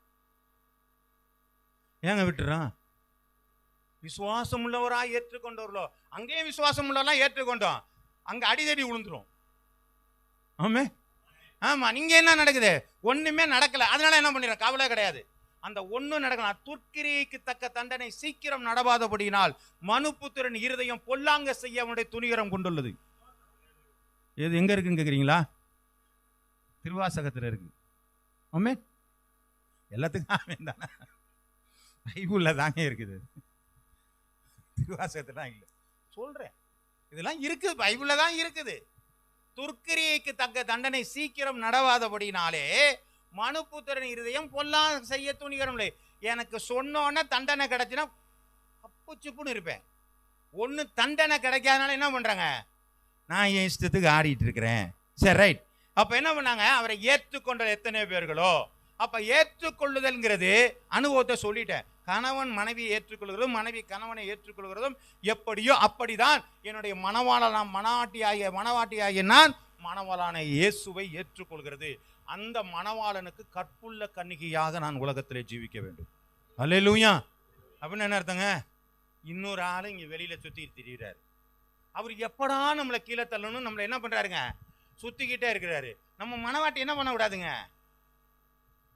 A: ஏங்க விட்டுறான்? விசுவாசம் உள்ளவராய் ஏற்றுக்கொண்டவர்களோ. அங்கேயும் விசுவாசம் உள்ளவரெல்லாம் ஏற்றுக்கொண்டோம், அங்க அடிதடி விழுந்துரும். ஆமே, ஆமா. நீங்க என்ன நடக்குது? ஒண்ணுமே நடக்கல. அதனால என்ன பண்ணிடுற? கவலை கிடையாது. அந்த ஒன்னும் நடக்கலாம். துர்க்கிரியைக்கு தக்க தண்டனை சீக்கிரம் நடவாதபடியினால் மனுபுத்திரன் இருதயம் பொல்லாங்க செய்ய அவனுடைய துணிகரம் கொண்டுள்ளது. இது எங்க இருக்குன்னு கேக்குறீங்களா? திருவாசகத்தில் இருக்கு. ஆமே, எல்லாத்துக்கும் ஆமேன் தானே? பைபிள்ல தாங்க இருக்குது, திருவாசகத்துல இல்லை. சொல்றேன், இதெல்லாம் இருக்குது, பைபிள்ல தான் இருக்குது. துர்க்கிரியைக்கு தக்க தண்டனை சீக்கிரம் நடவாதபடினாலே மனுபுத்திரன் இருதயம் பொல்லா செய்ய துணிகரம் இல்லை. எனக்கு சொன்னோன்னே தண்டனை கிடைச்சுன்னா அப்பு சிப்புன்னு இருப்பேன். ஒன்று தண்டனை கிடைக்காதனால என்ன பண்றாங்க? நான் என் இஷ்டத்துக்கு ஆடிட்டு இருக்கிறேன். சரி, ரைட். அப்ப என்ன பண்ணாங்க? அவரை ஏற்றுக்கொண்ட எத்தனை பேர்களோ. அப்ப ஏற்றுக்கொள்ளுதல்ங்கிறது அனுபவத்தை சொல்லிட்டேன். கணவன் மனைவியை ஏற்றுக்கொள்கிறதும் மனைவி கணவனை ஏற்றுக்கொள்கிறதும் எப்படியோ அப்படிதான் என்னுடைய மணவாட்டியாகிய நான் மணவாளனான இயேசுவை ஏற்றுக்கொள்கிறது. அந்த மணவாளனுக்கு கற்புள்ள கன்னிகையாக நான் உலகத்திலே ஜீவிக்க வேண்டும். அல்லேலூயா. அப்படின்னு என்ன அர்த்தங்க? இன்னொரு ஆளு இங்க வெளியில சுத்தி திரிகிறாரு. அவர் எப்படா நம்மளை கீழே தள்ளணும் நம்மளை என்ன பண்றாருங்க? சுத்திக்கிட்டே இருக்கிறாரு. நம்ம மணவாட்டி என்ன பண்ண கூடாதுங்க?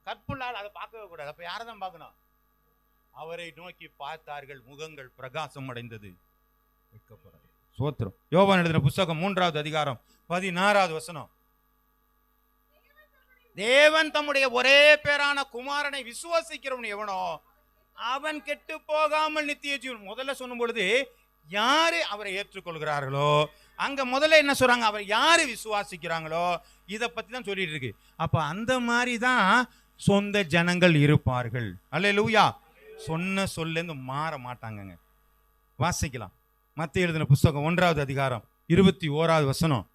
A: கற்புள்ள ஆள், அதை பார்க்கவே கூடாது. அப்ப யாரை தான் பார்க்கணும்? அவரை நோக்கி பார்த்தார்கள், முகங்கள் பிரகாசம் அடைந்தது. சோத்திரம். யோவான் எழுதின புத்தகம் 3வது அதிகாரம் 16வது வசனம். தேவன் தம்முடைய ஒரே பேரான குமாரனை விசுவாசிக்கிறவன் எவனோ அவன் கெட்டு போகாமல் நித்திய ஜீவன். முதல்ல சொல்லும் பொழுது யாரு அவரை ஏற்றுக்கொள்கிறார்களோ, அங்க முதல்ல என்ன சொல்றாங்க? அவர் யாரு விசுவாசிக்கிறாங்களோ இதை பத்தி தான் சொல்லிட்டு இருக்கு. அப்ப அந்த மாதிரி தான் சொந்த ஜனங்கள் இருப்பார்கள். அல்லேலூயா. சொன்ன சொல்லேருந்து மாற மாட்டாங்க. வாசிக்கலாம். மத்தேயு எழுதின புத்தகம் 1வது அதிகாரம் 21வது வசனம்.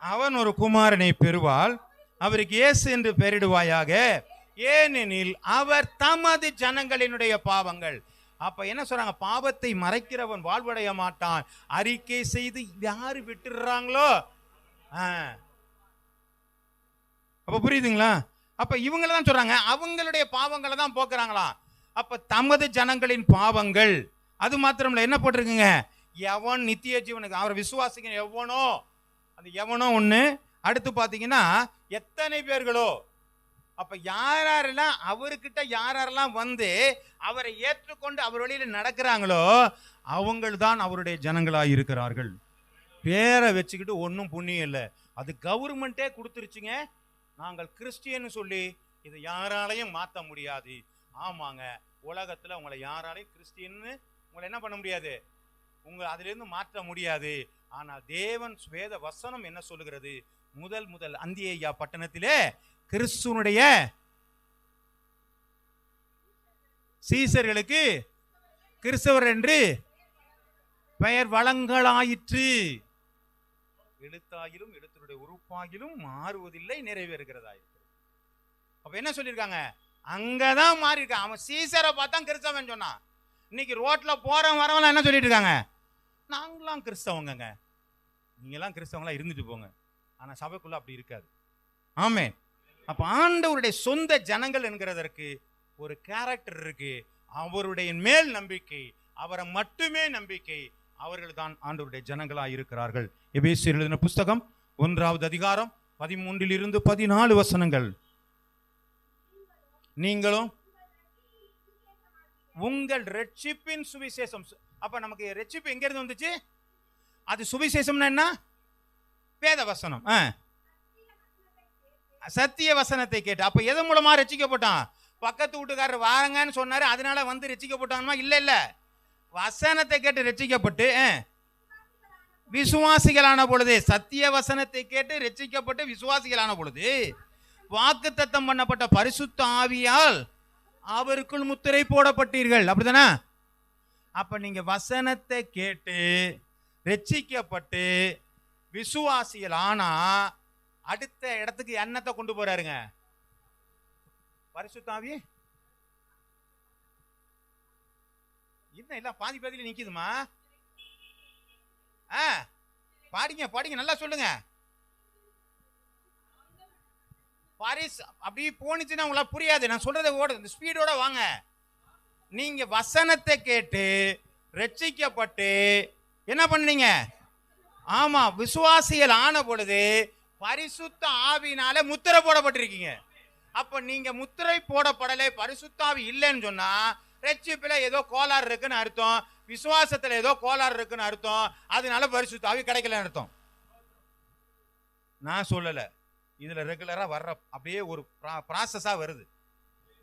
A: அவன் ஒரு குமாரனை பெறுவாள், அவருக்கு இயேசு என்று பெயரிடுவாயாக, ஏனெனில் அவர் தமது ஜனங்களினுடைய பாவங்கள். அப்ப என்ன சொல்றாங்க? பாவத்தை மறைக்கிறவன் வாழ்வடைய மாட்டான். அறிக்கை செய்து யாரு விட்டுறாங்களோ. அப்ப புரியுதுங்களா? அப்ப இவங்களை தான் சொல்றாங்க, அவங்களுடைய பாவங்களை தான் போக்குறாங்களா. அப்ப தமது ஜனங்களின் பாவங்கள். அது மாத்திரம்ல என்ன போட்டிருக்குங்க? எவன் நித்திய ஜீவனுக்கு அவரை விசுவாசிக்க எவனோ, அந்த எவனோ ஒண்ணு. அடுத்து பாத்தீங்கன்னா எத்தனை பேர்களோ. அப்ப யாரெல்லாம் அவர்கிட்ட யாரெல்லாம் வந்து அவரை ஏற்றுக்கொண்டு அவர் வழியில் நடக்கிறாங்களோ அவங்கள் தான் அவருடைய ஜனங்களாக இருக்கிறார்கள். பேரை வச்சுக்கிட்டு ஒன்றும் புண்ணியம் இல்லை. அது கவர்மெண்ட்டே கொடுத்துருச்சுங்க. நாங்கள் கிறிஸ்டியன்னு சொல்லி இதை யாராலையும் மாற்ற முடியாது. ஆமாங்க, உலகத்தில் உங்களை யாராலையும் கிறிஸ்டியன்னு உங்களை என்ன பண்ண முடியாது, உங்களை அதிலிருந்து மாற்ற முடியாது. ஆனால் தேவன் வேத வசனம் என்ன சொல்லுகிறது? முதல் அந்தியா பட்டணத்திலே கிறிஸ்துவனுடைய சீசர்களுக்கு கிறிஸ்தவர் என்று பெயர் வழங்கலாயிற்று. எழுத்தாயிலும் எழுத்தினுடைய உறுப்பாகிலும் மாறுவதில்லை, நிறைவேறுகிறதாயிற்று. அப்ப என்ன சொல்லியிருக்காங்க? அங்கதான் மாறி இருக்கான். அவன் சீசரை பார்த்தா கிறிஸ்தவன் சொன்னான். இன்னைக்கு ரோட்ல போறவன் வரவெல்லாம் என்ன சொல்லிட்டு இருக்காங்க? நாங்களாம் கிறிஸ்தவங்க. நீங்களாம் கிறிஸ்தவங்களா இருந்துட்டு போங்க. ஆனா சபைக்குள்ள அப்படி இருக்காது. ஆமே. அப்ப ஆண்டவருடைய சொந்த ஜனங்கள் என்கிறதற்கு ஒரு கேரக்டர் இருக்கு. அவருடைய மேல் நம்பிக்கை, அவரை மட்டுமே நம்பிக்கை. அவர்கள் தான் ஆண்டவருடைய ஜனங்களாக இருக்கிறார்கள். எபேசியர் எழுதின புத்தகம் 1வது அதிகாரம் 13 to 14 வசனங்கள். நீங்களும் உங்கள் ரட்சிப்பின் சுவிசேஷம். அப்ப நமக்கு ரட்சிப்பு எங்க இருந்து வந்துச்சு? அது சுவிசேஷம்னா என்ன? வேத வசனம், சத்திய வசனத்தை கேட்டு. அப்ப எது மூலமா ரட்சிக்கப்பட்டான்? பக்கத்து வீட்டுக்காரர் வாங்கன்னு சொன்னாரு, அதனால வந்து ரட்சிக்கப்பட்டானுமா? இல்ல இல்ல, வசனத்தை கேட்டு ரட்சிக்கப்பட்டு விசுவாசிகளான பொழுது, சத்திய வசனத்தை கேட்டு ரட்சிக்கப்பட்டு விசுவாசிகளான பொழுது வாக்குத்தத்தம் பண்ணப்பட்ட பரிசுத்த ஆவியால் அவருக்குள் முத்திரை போடப்பட்டீர்கள். அப்படிதானே? அப்ப நீங்க வசனத்தை கேட்டு ரட்சிக்கப்பட்டு விசுவாசிகள் ஆனா அடுத்த இடத்துக்கு என்னத்தை கொண்டு போறாருங்க? பரிசுத்த ஆவி. என்ன இல்ல பாதி பாதியில நிக்குதுமா? பாடிங்க பாடிங்க, நல்லா சொல்லுங்க. பாரிஸ் அப்படி போனிச்சுன்னா உங்களால புரியாது. நான் சொல்றதை ஓட ஸ்பீடோட வாங்க. நீங்க வசனத்தை கேட்டு ரட்சிக்கப்பட்டு என்ன பண்ணீங்க? ஆமா, விசுவாசிகள் ஆன பொழுது பரிசுத்த ஆவியினால முத்திரை போடப்பட்டிருக்கீங்க. அப்ப நீங்க முத்திரை போடப்படலை, பரிசுத்த ஆவி இல்லைன்னு சொன்னா ரட்சிப்புல ஏதோ கோளாறு இருக்குன்னு அர்த்தம், விசுவாசத்துல ஏதோ கோளாறு இருக்குன்னு அர்த்தம், அதனால பரிசுத்த ஆவி கிடைக்கலன்னு அர்த்தம். நான் சொல்லல, இதுல ரெகுலரா வர்ற அப்படியே ஒரு ப்ராசஸா வருது.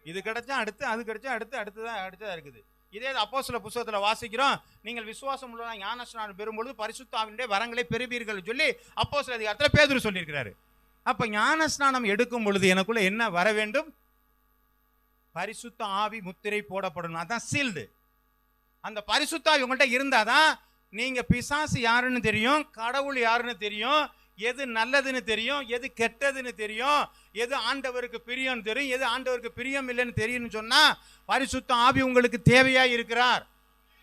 A: இது கிடைச்சா அடுத்து, அது கிடைச்சா அடுத்து, அடுத்ததான் இருக்குது. இதே அப்போஸ்தல புத்தகத்துல வாசிக்கிறோம், நீங்கள் விசுவாசம் உள்ளவராய் ஞானஸ்நானம் பெறும்பொழுது பரிசுத்த ஆவியினுடைய வரங்களை பெறுவீர்கள் சொல்லி அப்போஸ்தல அதிகாரத்துல பேதுரு சொல்லியிருக்கிறாரு. அப்ப ஞானஸ்நானம் எடுக்கும் பொழுது எனக்குள்ள என்ன வர வேண்டும்? பரிசுத்த ஆவி முத்திரை போடப்படணும். அதான் சீல்டு. அந்த பரிசுத்த ஆவி உங்கள்கிட்ட இருந்தாதான் நீங்க பிசாசு யாருன்னு தெரியும், கடவுள் யாருன்னு தெரியும், எது நல்லதுன்னு தெரியும், எது கெட்டதுன்னு தெரியும், எது ஆண்டவருக்கு பிரியம் தெரியும், எது ஆண்டவருக்கு பிரியம் இல்லைன்னு தெரியும்னு சொன்னா பரிசுத்த ஆவி உங்களுக்கு தேவையா இருக்கிறார்.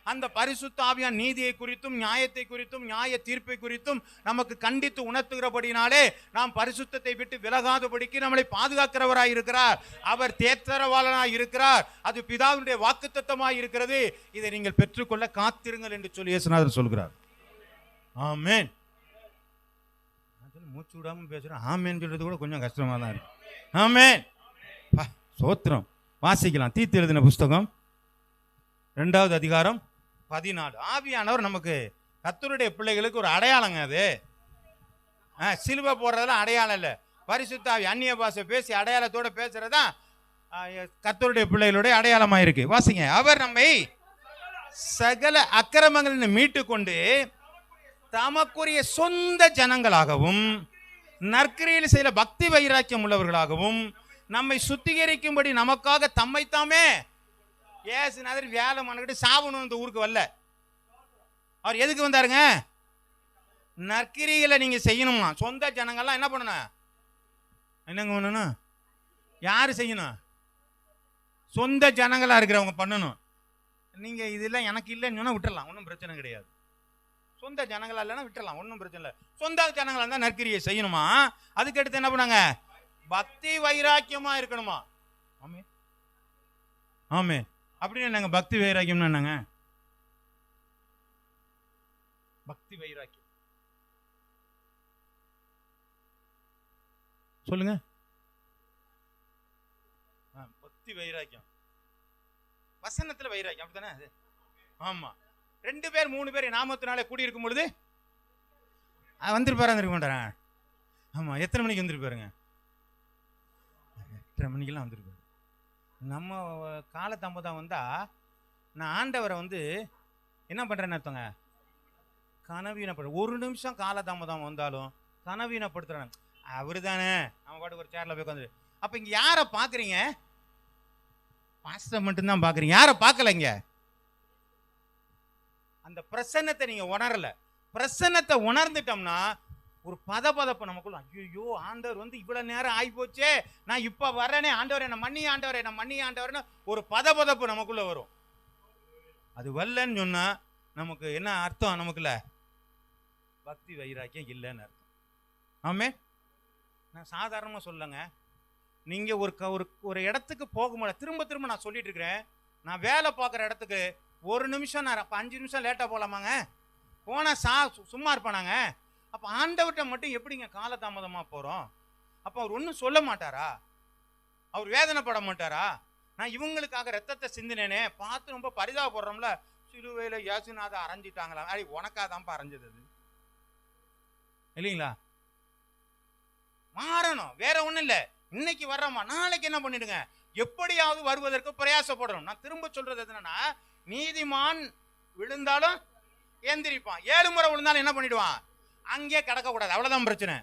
A: அந்த பரிசுத்த ஆவியா நீதியை குறித்தும் நியாயத்தை குறித்தும் நியாய தீர்ப்பை குறித்தும் நமக்கு கண்டித்து உணர்த்துகிறபடினாலே நாம் பரிசுத்தத்தை விட்டு விலகாதபடிக்கு நம்மளை பாதுகாக்கிறவராய் இருக்கிறார். அவர் தேற்றரவாளனாய் இருக்கிறார். அது பிதாவினுடைய வாக்குத்தத்தமாய் இருக்கிறது. இதை நீங்கள் பெற்றுக்கொள்ள காத்திருங்கள் என்று சொல்லி இயேசுநாதர் சொல்கிறார். ஆமென். மூச்சு விடாம பேசுறேன். ஆமென் சொல்றது கூட கொஞ்சம் கஷ்டமா தான் இருக்கு. ஆமென். சோத்திரம். வாசிக்கலாம். தீத்து எழுதின புஸ்தகம் 2வது அதிகாரம் 14. ஆவியானவர் நமக்கு கர்த்தருடைய பிள்ளைகளுக்கு ஒரு அடையாளங்க. அது சிலுவை போடுறதெல்லாம் அடையாளம் இல்லை. பரிசுத்த ஆவி அந்நிய பாஷை பேசி அடையாளத்தோட பேசுறதா கர்த்தருடைய பிள்ளைகளுடைய அடையாளமாக இருக்கு. வாசிங்க. அவர் நம்மை சகல அக்கிரமங்களில் மீட்டு கொண்டு தமக்குரிய சொந்த ஜனங்களாகவும் நற்கிரியில் செய்த பக்தி வைராக்கியம் உள்ளவர்களாகவும் நம்மை சுத்திகரிக்கும்படி நமக்காக தம்மைத்தாமே ஏசுநாதர் வேலை மனக்கிட்டு சாவணும். இந்த ஊருக்கு வரல. அவர் எதுக்கு வந்தாருங்க? நற்கிரிகளை நீங்க செய்யணுமா? சொந்த ஜனங்கள்லாம் என்ன பண்ணணும்? என்னங்க பண்ணணும்? யாரு செய்யணும்? சொந்த ஜனங்களா இருக்கிறவங்க பண்ணணும். நீங்க இதெல்லாம் எனக்கு இல்லைன்னு சொன்னா விட்டுடலாம், ஒன்றும் பிரச்சனை கிடையாது. சொந்த ஜனங்களா இல்லைன்னா விட்டுடலாம், ஒன்றும் பிரச்சனை இல்லை. சொந்த ஜனங்களா இருந்தால் நற்கிரியை செய்யணுமா? அதுக்கு அடுத்து என்ன பண்ணாங்க? பக்தி வைராக்கியமா இருக்கணுமா? ஆமே ஆமே. அப்படின்னு என்னங்க பக்தி வைராக்கியம்னா என்னங்க? பக்தி வைராக்கியம் சொல்லுங்க. பக்தி வைராக்கியம் வசனத்துல வைராக்கியம், அப்படித்தானே அது? ஆமா. 2 பேர் 3 பேர் நாமத்தினாலே கூடி இருக்கும் பொழுது வந்திருப்பாரு, இருக்க மாட்டாரா? ஆமா. எத்தனை மணிக்கு வந்திருப்பாருங்க? 8:30 மணிக்கெல்லாம் வந்திருப்பாரு. நம்ம காலதாமதம் வந்தா நான் ஆண்டவரை என்ன பண்றேன்னு அர்த்தங்க? கனவீனப்படு. 1 நிமிஷம் காலதாமதம் வந்தாலும் கனவீனப்படுத்துறேன். அவரு தானே, நம்ம பாட்டுக்கு ஒரு சேர்ல போய் உட்காந்து. அப்ப இங்க யாரை பாக்குறீங்க? பாஸ்டர் மட்டும்தான் பாக்குறீங்க. யாரை பார்க்கல இங்க? அந்த பிரசன்னத்தை நீங்க உணரல. பிரசன்னத்தை உணர்ந்துட்டோம்னா ஒரு பதப்பதப்பு நமக்குள்ள. ஐயோ, ஆண்டவர் இவ்வளவு நேரம் ஆகி போச்சே, நான் இப்ப வரேனே, ஆண்டவர் என்ன மன்னி, ஆண்டவர் என்ன மன்னி, ஆண்டவர்னு ஒரு பதப்பதப்பு நமக்குள்ள வரும். அது வரலன்னு சொன்னா நமக்கு என்ன அர்த்தம்? நமக்குள்ள பக்தி வைராக்கியம் இல்லைன்னு அர்த்தம். ஆமே. நான் சாதாரணமா சொல்லங்க. நீங்க ஒரு இடத்துக்கு போக முடியல. திரும்ப திரும்ப நான் சொல்லிட்டு இருக்கிறேன். நான் வேலை பார்க்குற இடத்துக்கு 1 நிமிஷம், நான் 5 நிமிஷம் லேட்டா போலாமாங்க? போனா சும்மா இருப்பானாங்க? அப்ப ஆண்டவர்கிட்ட மட்டும் எப்படிங்க காலதாமதமா போறோம்? அப்ப அவர் ஒன்றும் சொல்ல மாட்டாரா? அவர் வேதனைப்பட மாட்டாரா? நான் இவங்களுக்காக ரத்தத்தை சிந்தினேனே, பார்த்து ரொம்ப பரிதாபப்படுறோம்ல, சிலுவையில இயேசுநாத அரைஞ்சிட்டாங்களா? அடி உனக்காதான்ப்பா அரைஞ்சது அது, இல்லைங்களா? மாறணும், வேற ஒண்ணும் இல்ல. இன்னைக்கு வர்றோமா, நாளைக்கு என்ன பண்ணிடுங்க, எப்படியாவது வருவதற்கு பிரயாசப்படணும். நான் திரும்ப சொல்றது என்னன்னா, நீதிமான் விழுந்தாலும் எந்திரிப்பான், 7 முறை விழுந்தாலும் என்ன பண்ணிடுவான், அங்கே கிடக்க கூடாது. அவ்வளவுதான் பிரச்சனை.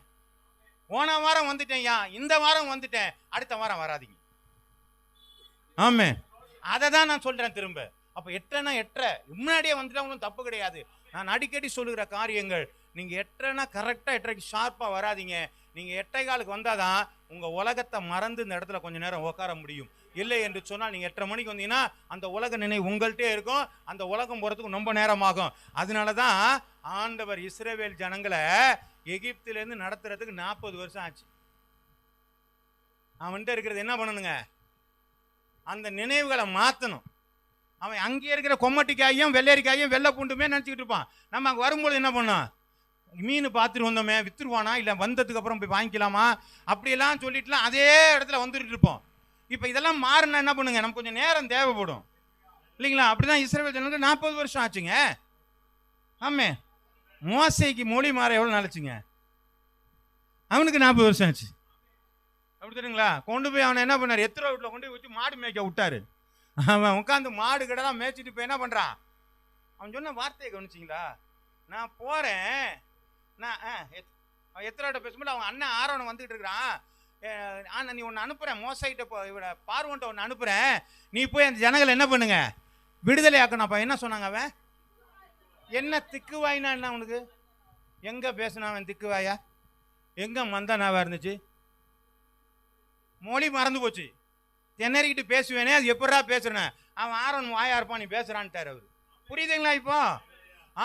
A: போன வாரம் வந்துட்டேன், இந்த வாரம் வந்துட்டேன், அடுத்த வாரம் வராதிங்க. ஆமே, அதை தான் நான் சொல்றேன் திரும்ப. அப்ப எட்டனா எட்டரை முன்னாடியே வந்துட்டா ஒன்றும் தப்பு கிடையாது. நான் அடிக்கடி சொல்லுகிற காரியங்கள், நீங்க எட்டனா கரெக்டா 8:30 ஷார்ப்பா வராதிங்க. நீங்க 8:15 வந்தாதான் உங்க உலகத்தை மறந்து இந்த இடத்துல கொஞ்ச நேரம் உட்கார முடியும். இல்லை என்று சொன்னால் நீங்க 8:30 மணிக்கு வந்தீங்கன்னா அந்த உலக நினைவு உங்கள்கிட்டே இருக்கும், அந்த உலகம் போறதுக்கு ரொம்ப நேரமாகும். அதனாலதான் ஆண்டவர் இஸ்ரவேல் ஜனங்களை எகிப்திலிருந்து நடத்துறதுக்கு 40 வருஷம் ஆச்சு. அவன்கிட்ட இருக்கிறது என்ன பண்ணணுங்க, அந்த நினைவுகளை மாற்றணும். அவன் அங்கே இருக்கிற கொம்மட்டிக்காயும் வெள்ளரிக்காயும் வெள்ளை பூண்டுமே நினச்சிக்கிட்டு இருப்பான். நம்ம அங்கே வரும்போது என்ன பண்ணோம், மீன் பார்த்துட்டு வந்தோமே, வித்துருவானா இல்லை வந்ததுக்கு அப்புறம் போய் வாங்கிக்கலாமா, அப்படியெல்லாம் சொல்லிட்டுலாம் அதே இடத்துல வந்துட்டு இருப்போம். இப்போ இதெல்லாம் மாறினா என்ன பண்ணுங்க, நமக்கு கொஞ்சம் நேரம் தேவைப்படும், இல்லைங்களா? அப்படிதான் இஸ்ரவேல் ஜனங்களுக்கு 40 வருஷம் ஆச்சுங்க. ஆமே, மோசேக்கு மொழி மாற எவ்வளோ நாளைச்சுங்க, அவனுக்கு 40 வருஷம் ஆச்சு. அப்படி தெரியுங்களா? கொண்டு போய் அவனை என்ன பண்ணார், எத்திரோ வீட்டில் கொண்டு போய் வச்சு மாடு மேய்க்க விட்டாரு. அவன் உட்காந்து மாடு கடலாம் மேய்ச்சிட்டு போய் என்ன பண்ணுறான், அவன் சொன்ன வார்த்தையை கவனிச்சிங்களா, நான் போகிறேன், நான் எத்திரோட்ட பேசும்போது அவங்க அண்ணன் ஆரோனை வந்துகிட்டு இருக்கிறான், நீ ஒன்று அனுப்புகிறேன், மோசைகிட்ட இவட பார்வன்ட்ட ஒன்று அனுப்புகிறேன், நீ போய் அந்த ஜனங்களை என்ன பண்ணுங்க, விடுதலை ஆக்கணும்ப்பா. என்ன சொன்னாங்க அவன், என்ன திக்குவாயினா என்ன அவனுக்கு, எங்கே பேசுனா அவன் திக்குவாயா, எங்கே மந்தனாவா இருந்துச்சு, மொழி மறந்து போச்சு, திணறிக்கிட்டு பேசுவேனே, அது எப்படா பேசுறேன், அவன் ஆரோன் வாயா இருப்பான், நீ பேசுறான்ட்டார் அவர். புரியுதுங்களா இப்போ?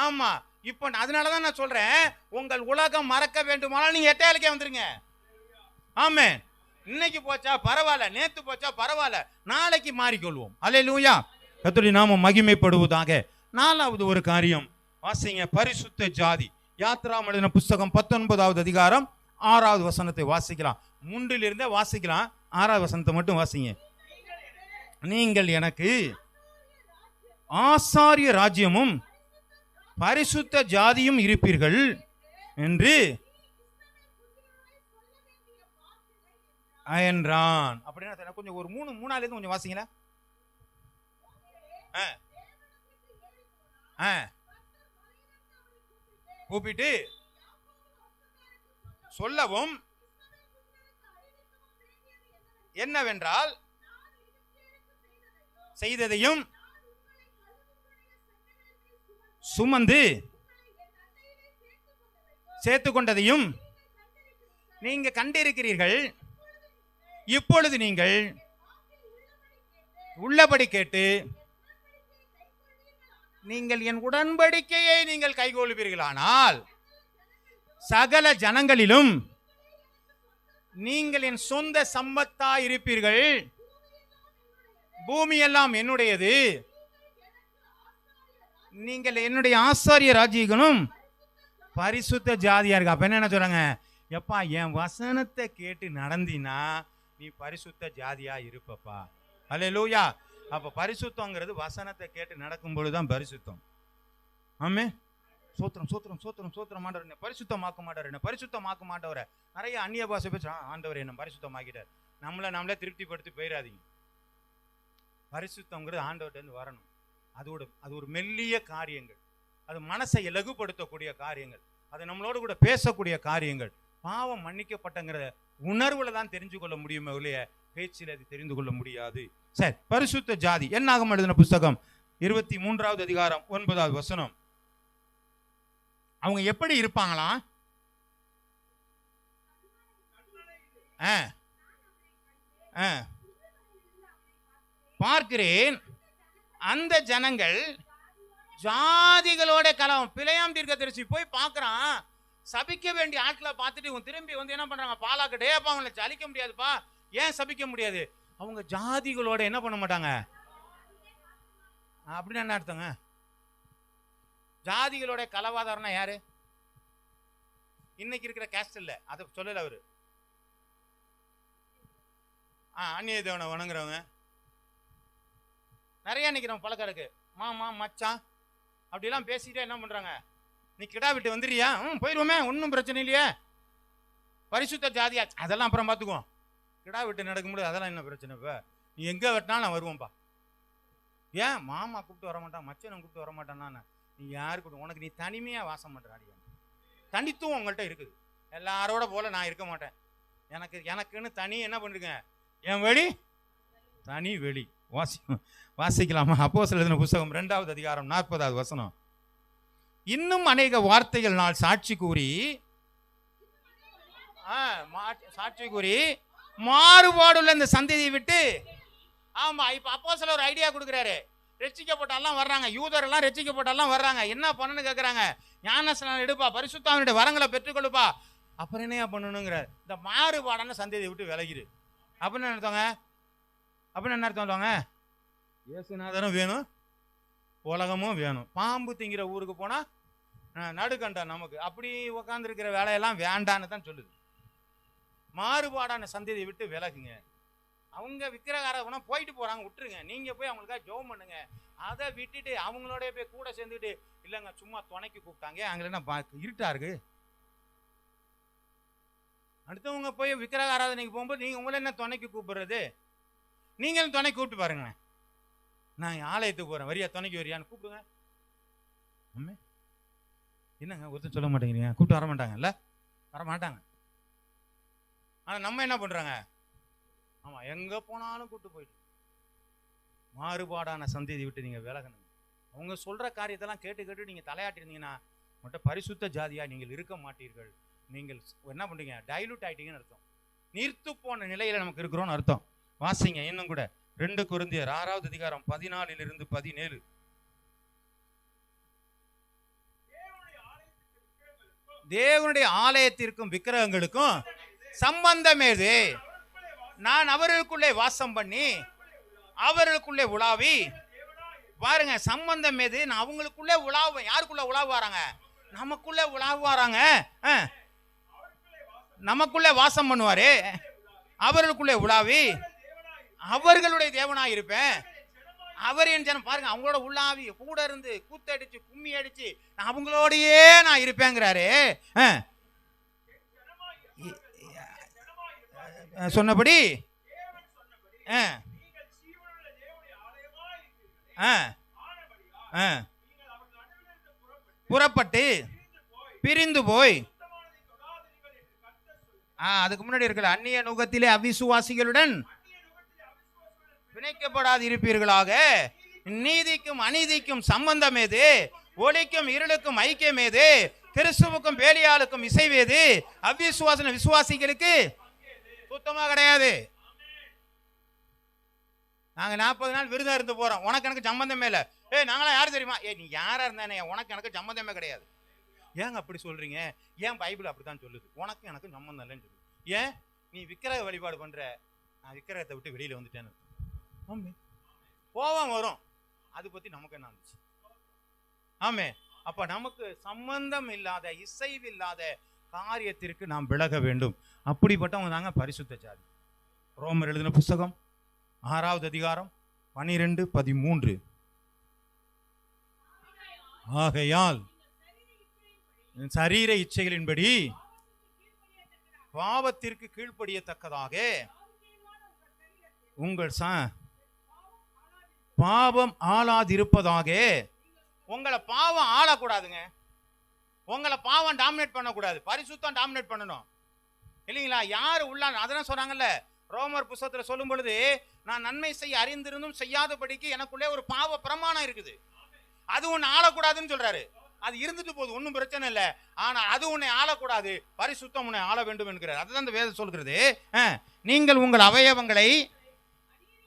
A: ஆமா, இப்போ அதனாலதான் நான் சொல்றேன், உங்கள் உலகம் மறக்க வேண்டுமானால் நீங்க 8:00 வந்துருங்க. ஆமே, இன்னைக்கு போச்சா பரவாயில்ல, நேத்து போச்சா பரவாயில்ல, நாளைக்கு மாறிக்கொள்வோம். அல்லேலூயா, கர்த்தருடைய நாமம் மகிமைப்படுவதாக. 4வது ஒரு காரியம் வாசிங்க, பரிசுத்த ஜாதி. யாத்ராகமம் எழுதின புஸ்தகம் 19வது அதிகாரம் 6வது வசனத்தை வாசிக்கலாம். 3 வாசிக்கலாம், 6வது வசனத்தை மட்டும் வாசிங்க. நீங்கள் எனக்கு ஆசாரிய ராஜ்யமும் பரிசுத்த ஜாதியும் இருப்பீர்கள் என்று என்றான். அப்படின்னா கொஞ்சம் ஒரு 3 கொஞ்சம் வாசிங்களா. கூப்பிட்டு சொல்லவும் என்னவென்றால், செய்ததையும் சுமந்து சேர்த்துக் கொண்டதையும் நீங்க கண்டிருக்கிறீர்கள். இப்பொழுது நீங்கள் உள்ளபடி கேட்டு நீங்கள் என் உடன்படிக்கையை நீங்கள் கைகொள்வீர்களானால் சகல ஜனங்களிலும் நீங்கள் என் சொந்த சம்பத்தா இருப்பீர்கள். பூமி எல்லாம் என்னுடையது, நீங்கள் என்னுடைய ஆசாரிய ராஜ்யங்களும் பரிசுத்த ஜாதியா இருக்கு. அப்ப என்ன சொல்றாங்க, எப்பா என் வசனத்தை கேட்டு நடந்தினா நீ பரிசுத்த ஜாதியா இருப்பப்பா. அல்லேலூயா. அப்ப பரிசுத்தங்கிறது வசனத்தை கேட்டு நடக்கும் பொழுதுதான் பரிசுத்தம். ஆமே, சோத்திரம் சோத்திரம் சோத்திரம் சோத்திரம். ஆண்டவர் என்ன பரிசுத்தமாக்க மாட்டார், என்ன பரிசுத்தமாக்க மாட்டவரை. நிறைய அந்நிய பாஷை பேசுறான், ஆண்டவர் என்ன பரிசுத்தமாக்கிட்டார். நம்மளே திருப்திப்படுத்தி போயிடாதீங்க. பரிசுத்தங்கிறது ஆண்டவர்கிட்ட வரணும். அது ஒரு மெல்லிய காரியங்கள், அது மனசை இலகுபடுத்தக்கூடிய காரியங்கள், அது நம்மளோட கூட பேசக்கூடிய காரியங்கள். பாவம் மன்னிக்கப்பட்டங்கிற உணர்வுல தான் தெரிஞ்சு கொள்ள முடியுமே இல்லைய, பேச்சில் அது தெரிந்து கொள்ள முடியாது. சரி, பரிசுத்த ஜாதி. என்னாகமம் எழுதின புஸ்தகம் 23வது அதிகாரம் 9வது வசனம். அவங்க எப்படி இருப்பாங்களாம், பார்க்கிறேன் அந்த ஜனங்கள் ஜாதிகளோட கலவம். பிழையாம் தீர்க்கதரிசி போய் பார்க்கறான், சபிக்க வேண்டிய ஆட்களை பார்த்துட்டு இவங்க திரும்பி வந்து என்ன பண்றாங்க, பாலாக்கட்டே அவங்களை சலிக்க முடியாதுப்பா. ஏன் சபிக்க முடியாது, அவங்க ஜாதிகளோட என்ன பண்ண மாட்டாங்க. அப்படின்னு என்ன அர்த்தங்க, ஜாதிகளோட கலவாதாரம்னா யாரு, இன்னைக்கு இருக்கிற கேஸ்ட் இல்ல, அதை சொல்லல அவரு. அந்நிய தேவனை வணங்குறவங்க நிறைய நினைக்கிறோம். பழக்கம் இருக்கு, மாமா மச்சான் அப்படிலாம் பேசிட்டே என்ன பண்றாங்க, நீ கிடா விட்டு வந்துடுறியா, போயிடுவோமே, ஒன்றும் பிரச்சனை இல்லையே, பரிசுத்த ஜாதியா, அதெல்லாம் அப்புறம் பார்த்துக்குவோம், கிடா விட்டு நடக்கும்போது அதெல்லாம் என்ன பிரச்சனை, இப்போ நீ எங்கே வெட்டினாலும் நான் வருவோம்ப்பா. ஏன் மாமா கூப்பிட்டு வர மாட்டான், மச்சனை கூப்பிட்டு வர மாட்டான்னா, நீ யாரு கூப்பிட்டு, உனக்கு நீ தனிமையாக வாசம் பண்ணுறாடி, தனித்துவம் உங்கள்கிட்ட இருக்குது. எல்லாரோட போல நான் இருக்க மாட்டேன், எனக்குன்னு தனி என்ன பண்ணுறீங்க, என் வெளி தனி வெளி. வாசிக்கலாமா? அப்போஸ்தலர் எழுதின புத்தகம் 2வது அதிகாரம் 40வது வசனம். இன்னும் அநேக வார்த்தைகள் நான் சாட்சி கூறி மாறுபாடுள்ள இந்த சந்ததியை விட்டு. ஆமா, இப்ப அப்போஸ்தலர் ஒரு ஐடியா கொடுக்குறாரு. ரட்சிக்கப்பட்டாலாம் வர்றாங்க, யூதரெல்லாம் ரட்சிக்கப்பட்டாலாம் வர்றாங்க, என்ன பண்ணணும்னு கேட்குறாங்க. ஞானஸ்நானம் எடுப்பா, பரிசுத்தாவினுடைய வரங்களை பெற்றுக்கொள்ளுப்பா, அப்புறம் என்னையா பண்ணணுங்கிறார். இந்த மாறுபாடான சந்ததியை விட்டு விலகிரு அப்படின்னு என்ன அர்த்தங்க? அப்படின்னு என்ன அர்த்தம் சொல்லுவாங்க? இயேசுநாதரும் வேணும், உலகமும் வேணும். பாம்பு திங்கிற ஊருக்கு போனால் நடுக்கண்டா நமக்கு, அப்படி உக்காந்துருக்கிற வேலையெல்லாம் வேண்டான்னு தான் சொல்லுது. மாறுபாடான சந்ததியை விட்டு விலகுங்க. அவங்க விக்கிரகாரவனா போயிட்டு போகிறாங்க, விட்டுருங்க. நீங்கள் போய் அவங்களுக்காக ஜெபம் பண்ணுங்க. அதை விட்டுட்டு அவங்களோட போய் கூட சேர்ந்துட்டு, இல்லைங்க சும்மா துணைக்கு கூப்பிட்டாங்க, அங்கே என்ன இருட்டா இருக்கு. அடுத்தவங்க போய் விக்கிரக ஆராதனைக்கு போகும்போது நீங்கள் உங்களை என்ன துணைக்கு கூப்பிடுறது? நீங்களும் துணைக்கு கூப்பிட்டு பாருங்க. நான் ஆலயத்துக்கு போகிறேன், வரியா துணைக்கு வரியான்னு கூப்பிடுங்க. என்னங்க ஒருத்தர் சொல்ல மாட்டேங்கிறீங்க, கூப்பிட்டு வர மாட்டாங்கல்ல, வர மாட்டாங்க. ஆனால் நம்ம என்ன பண்ணுறாங்க, ஆமாம் எங்கே போனாலும் கூப்பிட்டு போயிட்டு. மாறுபாடான சந்ததி விட்டு நீங்கள் விலகணும். அவங்க சொல்கிற காரியத்தெல்லாம் கேட்டு கேட்டு நீங்கள் தலையாட்டிருந்தீங்கன்னா மட்டும் பரிசுத்த ஜாதியாக நீங்கள் இருக்க மாட்டீர்கள். நீங்கள் என்ன பண்ணுறீங்க, டைலூட் ஆகிட்டீங்கன்னு அர்த்தம். நீர்த்து போன நிலையில் நமக்கு இருக்கிறோன்னு அர்த்தம். வாசிங்க இன்னும் கூட 2 கொரிந்தியர் 6வது அதிகாரம் 14 - 17. தேவனுடைய ஆலயத்திற்கும் விக்கிரகங்களுக்கும் சம்பந்தம் ஏது? நான் அவர்களுக்குள்ளே வாசம் பண்ணி அவர்களுக்குள்ளே உலாவி. பாருங்க, சம்பந்தம் ஏது? நான் அவங்களுக்குள்ளே உலாவுவேன். யாருக்குள்ள உலாவாராங்க? நமக்குள்ளே உலாவாராங்க. நமக்குள்ளே வாசம் பண்ணுவாரு, அவர்களுக்குள்ளே உலாவி அவர்களுடைய தேவனாய் இருப்பேன். அவர் என் ஜனம். பாருங்க, அவங்களோட உள்ளாவி கூட இருந்து கூத்தடிச்சு கும்மி அடிச்சு நான் அவங்களோடையே நான் இருப்பேங்கிறாரு. சொன்னபடி புறப்பட்டு பிரிந்து போய், அதுக்கு முன்னாடி இருக்கல, அந்நிய நுகத்திலே அவிசுவாசிகளுடன் பிணைக்கப்படாது இருப்பீர்களாக. நீதிக்கும் அநீதிக்கும் சம்பந்தம் ஏது? ஒளிக்கும் இருளுக்கும் ஐக்கியம் ஏது? கிறிஸ்துவுக்கும் பேலியாளுக்கும் இசைவேது? அவிசுவாச விசுவாசிகளுக்கு சுத்தமா கிடையாது. நாங்க 40 நாள் விருதம் இருந்து போறோம், உனக்கு எனக்கு சம்பந்தமே இல்லை. நாங்களாம் யாரு தெரியுமா? நீ யாரா இருந்தானே, உனக்கு எனக்கு சம்பந்தமே கிடையாது. ஏங்க அப்படி சொல்றீங்க? ஏன் பைபிள் அப்படித்தான் சொல்லுது, உனக்கு எனக்கு சம்பந்தம் இல்லைன்னு சொல்லுது. ஏன் நீ விக்கிரக வழிபாடு பண்ற, நான் விக்கிரகத்தை விட்டு வெளியில வந்துட்டேன்னு கோபம் வரும். அது பத்தி நமக்கு என்ன இருந்துச்சு? ஆமே. அப்ப நமக்கு சம்பந்தம் இல்லாத இசைவில்லாத காரியத்திற்கு நாம் விலக வேண்டும். அப்படிப்பட்டவங்க தாங்க பரிசுத்த ஜாதி. ரோமர் எழுதின புத்தகம் 6வது அதிகாரம் 12 - 13. ஆகையால் சரீர இச்சைகளின்படி பாவத்திற்கு கீழ்ப்படியத்தக்கதாக உங்கள் பாவம் ஆளாதிருப்பதாக. உங்களை பாவம் ஆளக்கூடாதுங்க, உங்களை பாவம் டாமினேட் பண்ணக்கூடாது, பரிசுத்தம் டாமினேட் பண்ணணும் இல்லைங்களா? யாரு உள்ள அதெல்லாம் சொன்னாங்கல்ல ரோமர் புத்தகத்தில் சொல்லும் பொழுது, நான் நன்மை செய்ய அறிந்திருந்தும் செய்யாதபடிக்கு எனக்குள்ளே ஒரு பாவ பிரமாணம் இருக்குது, அது ஒன்று ஆளக்கூடாதுன்னு சொல்றாரு. அது இருந்துட்டு போகுது, ஒன்றும் பிரச்சனை இல்லை. ஆனால் அது உன்னை ஆளக்கூடாது, பரிசுத்தம் உன்னை ஆள வேண்டும் என்கிறார். அதுதான் இந்த வேதம் சொல்கிறது. நீங்கள் உங்கள் அவயவங்களை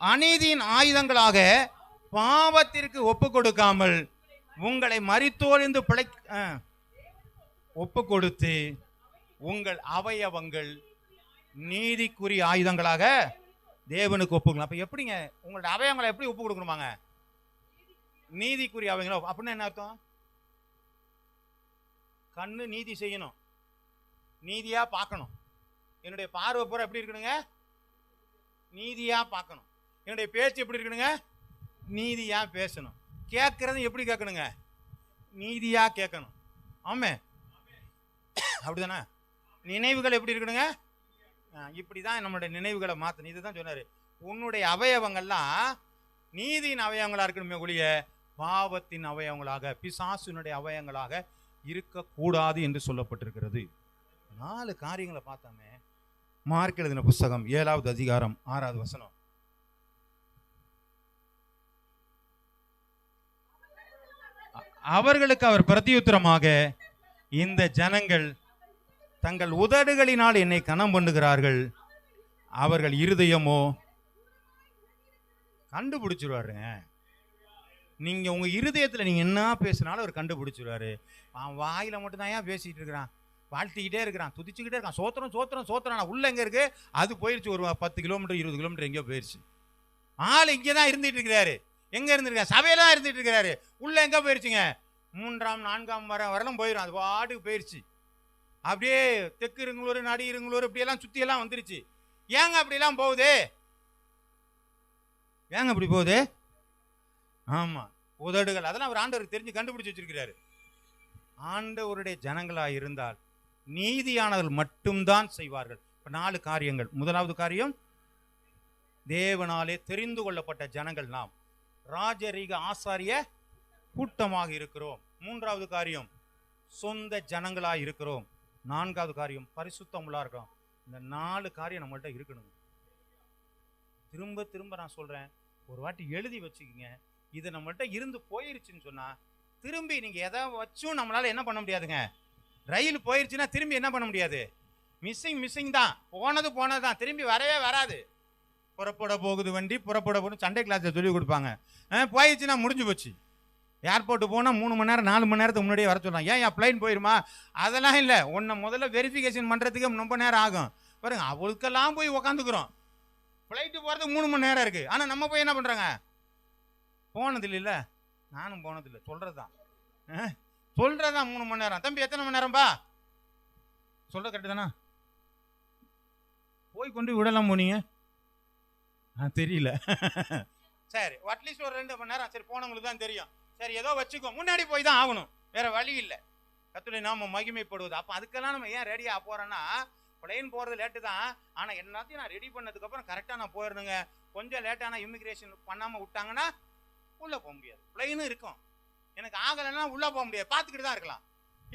A: அநீதியின் ஆயுதங்களாக பாவத்திற்கு ஒப்பு கொடுக்காமல் உங்களை மரித்தோர்ந்து ஒப்பு கொடுத்து உங்கள் அவயவங்கள் நீதிக்குரிய ஆயுதங்களாக தேவனுக்கு ஒப்புக்கலாம். அப்ப எப்படிங்க உங்களோட அவயவங்களை எப்படி ஒப்பு கொடுக்கணுமாங்க? நீதிக்குரிய அவயவங்களை. அப்படின்னு என்ன அர்த்தம்? கண்ணு நீதி செய்யணும், நீதியா பார்க்கணும். என்னுடைய பார்வை பூரா எப்படி இருக்கணுங்க? நீதியா பார்க்கணும். என்னுடைய பேச்சு எப்படி இருக்கணுங்க? நீதியா பேசணும். கேட்கறது எப்படி கேட்கணுங்க? நீதியா கேட்கணும். ஆமே, அப்படிதானே? நினைவுகள் எப்படி இருக்கணுங்க? இப்படிதான் நம்மளுடைய நினைவுகளை மாற்றணும். இதுதான் சொன்னாரு, உன்னுடைய அவயவங்கள்லாம் நீதியின் அவயவங்களா இருக்கணுமே ஒழிய பாவத்தின் அவயவங்களாக, பிசாசுனுடைய அவயவங்களாக இருக்கக்கூடாது என்று சொல்லப்பட்டிருக்கிறது. 4 காரியங்களை பார்த்தாமே. மார்க் எழுதின புஸ்தகம் 7வது அதிகாரம் 6வது வசனம். அவர்களுக்கு அவர் பிரதியுத்தரமாக, இந்த ஜனங்கள் தங்கள் உதடுகளினால் என்னை கனம் பண்ணுகிறார்கள், அவர்கள் இருதயமோ கண்டுபிடிச்சிருவாருங்க. நீங்க உங்க இருதயத்துல நீங்க என்ன பேசினாலும் அவர் கண்டுபிடிச்சிருவாரு. அவன் வாயில மட்டும் தான் ஏன் பேசிட்டு இருக்கிறான், வாழ்த்திக்கிட்டே இருக்கிறான், துதிச்சுக்கிட்டே இருக்கான், சோத்திரம் சோத்திரம் சோத்திரம், உள்ள எங்க இருக்கு? அது போயிருச்சு, ஒரு 10 கிலோமீட்டர் 20 கிலோமீட்டர் எங்கேயோ போயிருச்சு. ஆள் இங்கதான் இருந்துட்டு இருக்கிறாரு. எங்க இருந்திருக்காரு? சபையெல்லாம் இருந்துட்டு இருக்கிறாரு. உள்ள எங்க போயிருச்சுங்க? 3ஆம் 4ஆம் வரலாம் போயிடும், அது பாட்டுக்கு போயிருச்சு. அப்படியே தெற்கு இருங்களூர், நடி இருங்களூர், இப்படியெல்லாம் சுத்தி எல்லாம் வந்துருச்சு. ஏங்க அப்படிலாம் போகுது? ஏங்க அப்படி போகுது? ஆமா, உதடுகள். அதெல்லாம் அவர் ஆண்டவருக்கு தெரிஞ்சு கண்டுபிடிச்சு வச்சிருக்கிறாரு. ஆண்டவருடைய ஜனங்களா இருந்தால் நீதியானவர்கள் மட்டும்தான் செய்வார்கள். இப்ப 4 காரியங்கள். முதலாவது காரியம், தேவனாலே தெரிந்து கொள்ளப்பட்ட ஜனங்கள் நாம், ராஜரீக ஆசாரிய கூட்டமாக இருக்கிறோம். 3வது காரியம், சொந்த ஜனங்களா இருக்கிறோம். 4வது காரியம், பரிசுத்தமுள்ளா இருக்கிறோம். இந்த 4 காரியம் நம்மள்ட்ட இருக்கணும். திரும்ப திரும்ப நான் சொல்றேன், ஒரு வாட்டி எழுதி வச்சுக்கிங்க. இது நம்மள்ட்ட இருந்து போயிருச்சுன்னு சொன்னா திரும்பி நீங்க எதை வச்சும் நம்மளால என்ன பண்ண முடியாதுங்க. ரயில் போயிருச்சுன்னா திரும்பி என்ன பண்ண முடியாது. மிஸ்ஸிங் தான், போனது தான், திரும்பி வரவே வராது. புறப்பட போகுது வண்டி, புறப்பட போகணும், சண்டே கிளாஸ்ல சொல்லி கொடுப்பாங்க. போயிடுச்சுன்னா முடிஞ்சு போச்சு. ஏர்போர்ட்டு போனால் 3 மணி நேரம் 4 மணி நேரத்துக்கு முன்னாடியே வர சொல்லலாம். ஏன் பிளைன் போயிருமா? அதெல்லாம் இல்லை. உன்னை முதல்ல வெரிஃபிகேஷன் பண்ணுறதுக்கு ரொம்ப நேரம் ஆகும். பாருங்க, அவளுக்கெல்லாம் போய் உக்காந்துக்கிறோம். ஃப்ளைட்டு போகிறதுக்கு 3 மணி நேரம் இருக்குது. ஆனால் நம்ம போய் என்ன பண்ணுறாங்க? போனதில்லை. இல்லை, நானும் போனதில்லை, சொல்கிறது தான் 3 மணி நேரம். தம்பி எத்தனை மணி நேரம்பா சொல்கிறது கரெக்டு தானே? போய் கொண்டு விடலாம் போனீங்க? தெரியல. சரி, அட்லீஸ்ட் ஒரு 2 மணி நேரம். சரி, போனவங்களுக்கு தான் தெரியும். சரி, ஏதோ வச்சுக்கோ, முன்னாடி போய் தான் ஆகணும், வேற வழி இல்லை. கர்த்தருடைய நாமம் மகிமைப்படுவது. அப்போ அதுக்கெல்லாம் நம்ம ஏன் ரெடியாக போகிறோன்னா, பிளைன் போகிறது லேட்டு தான், ஆனால் எல்லாத்தையும் நான் ரெடி பண்ணதுக்கப்புறம் கரெக்டாக நான் போயிடணுங்க. கொஞ்சம் லேட்டான இமிக்ரேஷன் பண்ணாமல் விட்டாங்கன்னா உள்ளே போக முடியாது. பிளைனும் இருக்கும், எனக்கு ஆகலைன்னா உள்ளே போக முடியாது, பார்த்துக்கிட்டு தான் இருக்கலாம்.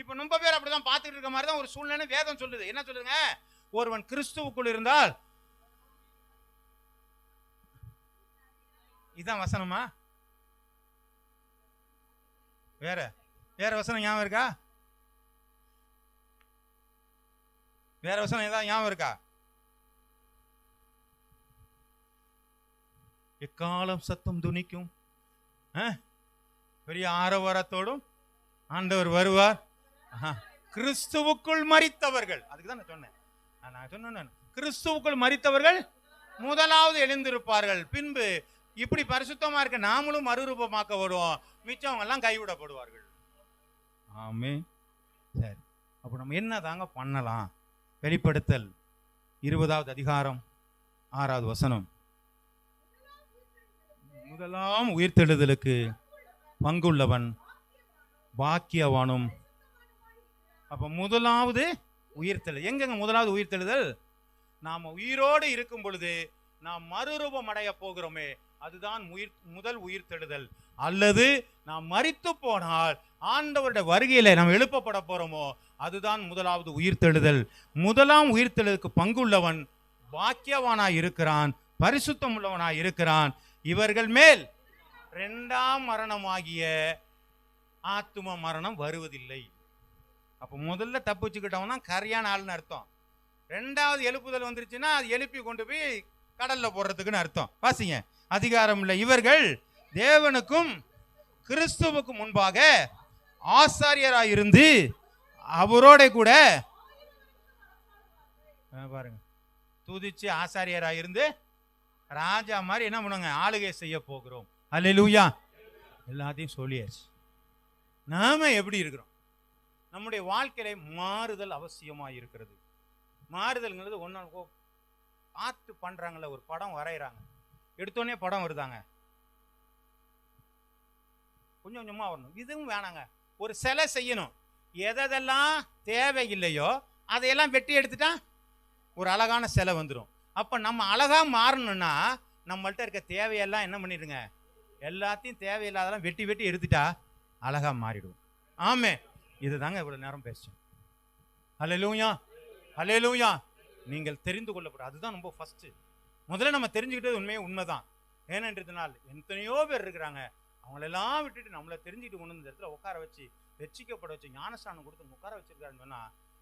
A: இப்போ ரொம்ப பேர் அப்படி தான் பார்த்துக்கிட்டு இருக்க மாதிரி தான் ஒரு சூழ்நிலை வேதம் சொல்லுது. என்ன சொல்லுங்க? ஒருவன் கிறிஸ்துவுக்குள் இருந்தால், இதுதான் வசனமா? வேற வசனம் ஞாபகம் இருக்கா? வேற வசனம் ஏதாவது ஞாபகம் இருக்கா? எக்காலம் சத்தம் துணிக்கும், பெரிய ஆரவாரத்தோடும் ஆண்டவர் வருவார். கிறிஸ்துவுக்குள் மரித்தவர்கள், அதுக்கு தான் நான் சொன்னேன். நான் சொன்னேன், கிறிஸ்துவுக்குள் மரித்தவர்கள் முதலாவது எழுந்திருப்பார்கள், பின்பு இப்படி பரிசுத்தமா இருக்க நாமளும் மறுரூபமாக்க வருவோம், மிச்சவங்க எல்லாம் கைவிடப்படுவார்கள். ஆமே. சரி, அப்போ நம்ம என்ன தாங்க பண்ணலாம்? வெளிப்படுத்தல் 20வது அதிகாரம் 6வது வசனம். முதலாம் உயிர்த்தெழுதலுக்கு பங்குள்ளவன் பாக்கியவானும். அப்ப முதலாவது உயிர்த்தெழுதல் எங்கங்க? முதலாவது உயிர்த்தெழுதல் நாம உயிரோடு இருக்கும் பொழுது நாம் மறுரூபம் அடைய போகிறோமே, அதுதான் முதல் உயிர்த்தெழுதல். அல்லது நாம் மரித்து போனால் ஆண்டவருடைய வருகையில நாம் எழுப்பப்பட போறோமோ, அதுதான் முதலாவது உயிர்த்தெழுதல். முதலாம் உயிர்த்தெழுதலுக்கு பங்குள்ளவன் பாக்கியவானாய் இருக்கிறான், பரிசுத்தம் உள்ளவனாய் இருக்கிறான். இவர்கள் மேல் 2ஆம் மரணமாகிய ஆத்தும மரணம் வருவதில்லை. அப்ப முதல்ல தப்பிச்சுக்கிட்டவன் தான் கரையான ஆள்னு அர்த்தம். 2வது எழுப்புதல் வந்துருச்சுன்னா அது எழுப்பி கொண்டு போய் கடல்ல போடுறதுக்குன்னு அர்த்தம். வாசிங்க, அதிகாரம் இல்லை. இவர்கள் தேவனுக்கும் கிறிஸ்துவுக்கும் முன்பாக ஆசாரியராயிருந்து அவரோட கூட பாருங்க துதிச்சு ஆசாரியராயிருந்து ராஜா மாதிரி என்ன பண்ணுவாங்க? ஆளுகை செய்ய போகிறோம். அல்லேலூயா. எல்லாத்தையும் சொல்லியாச்சு. நாம எப்படி இருக்கிறோம்? நம்முடைய வாழ்க்கையில மாறுதல் அவசியமாக இருக்கிறது. மாறுதல்ங்கிறது ஒன்று பார்த்து பண்றாங்கல்ல, ஒரு படம் வரைகிறாங்க, எடுத்தோடனே படம் வருதாங்க, கொஞ்சம் கொஞ்சமா வரணும். இதுவும் வேணாங்க, ஒரு சிலை செய்யணும். எதெல்லாம் தேவையில்லையோ அதையெல்லாம் வெட்டி எடுத்துட்டா ஒரு அழகான சிலை வந்துடும். அப்போ நம்ம அழகா மாறணும்னா நம்மள்ட்ட இருக்க தேவையெல்லாம் என்ன பண்ணிடுங்க, எல்லாத்தையும் தேவையில்லாதெல்லாம் வெட்டி வெட்டி எடுத்துட்டா அழகா மாறிடும். ஆமே, இதுதாங்க இவ்வளவு நேரம் பேசும். ஹல்லேலூயா, ஹல்லேலூயா. நீங்கள் தெரிந்து கொள்ளப்படும், அதுதான் ரொம்ப ஃபர்ஸ்ட். முதல்ல நம்ம தெரிஞ்சுக்கிட்டது உண்மைதான். ஏனென்றதுனால் எத்தனையோ பேர் இருக்கிறாங்க, அவங்களெல்லாம் விட்டுட்டு நம்மளை தெரிஞ்சுக்கிட்டு கொண்டு இந்த இடத்துல உட்கார வச்சு ரட்சிக்கப்பட வச்சு ஞானஸ்தானம் கொடுத்து உட்கார வச்சிருக்காருன்னு சொன்னா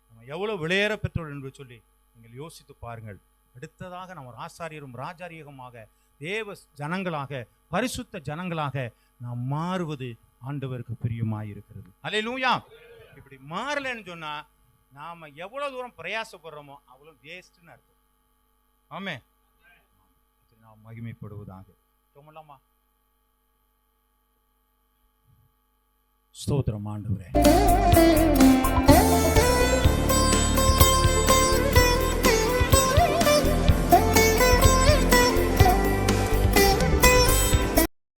A: நம்ம எவ்வளவு விளையேற பெற்றோர் என்று சொல்லி நீங்கள் யோசித்து பாருங்கள். அடுத்ததாக நம்ம ஆசாரியரும் ராஜாரியகமாக தேவ ஜனங்களாக பரிசுத்த ஜனங்களாக நாம் மாறுவது ஆண்டவருக்கு பிரியமாயிருக்கிறது. அல்லேலூயா. இப்படி மாறலன்னு சொன்னா நாம எவ்வளவு தூரம் பிரயாசப்படுறோமோ அவ்வளவு வேஸ்ட்னு அர்த்தம். ஆமே, நாம் மகிமைப்படுவதாக. சொல்லலாமா? ஸ்தோத்திரம் ஆண்டவரே.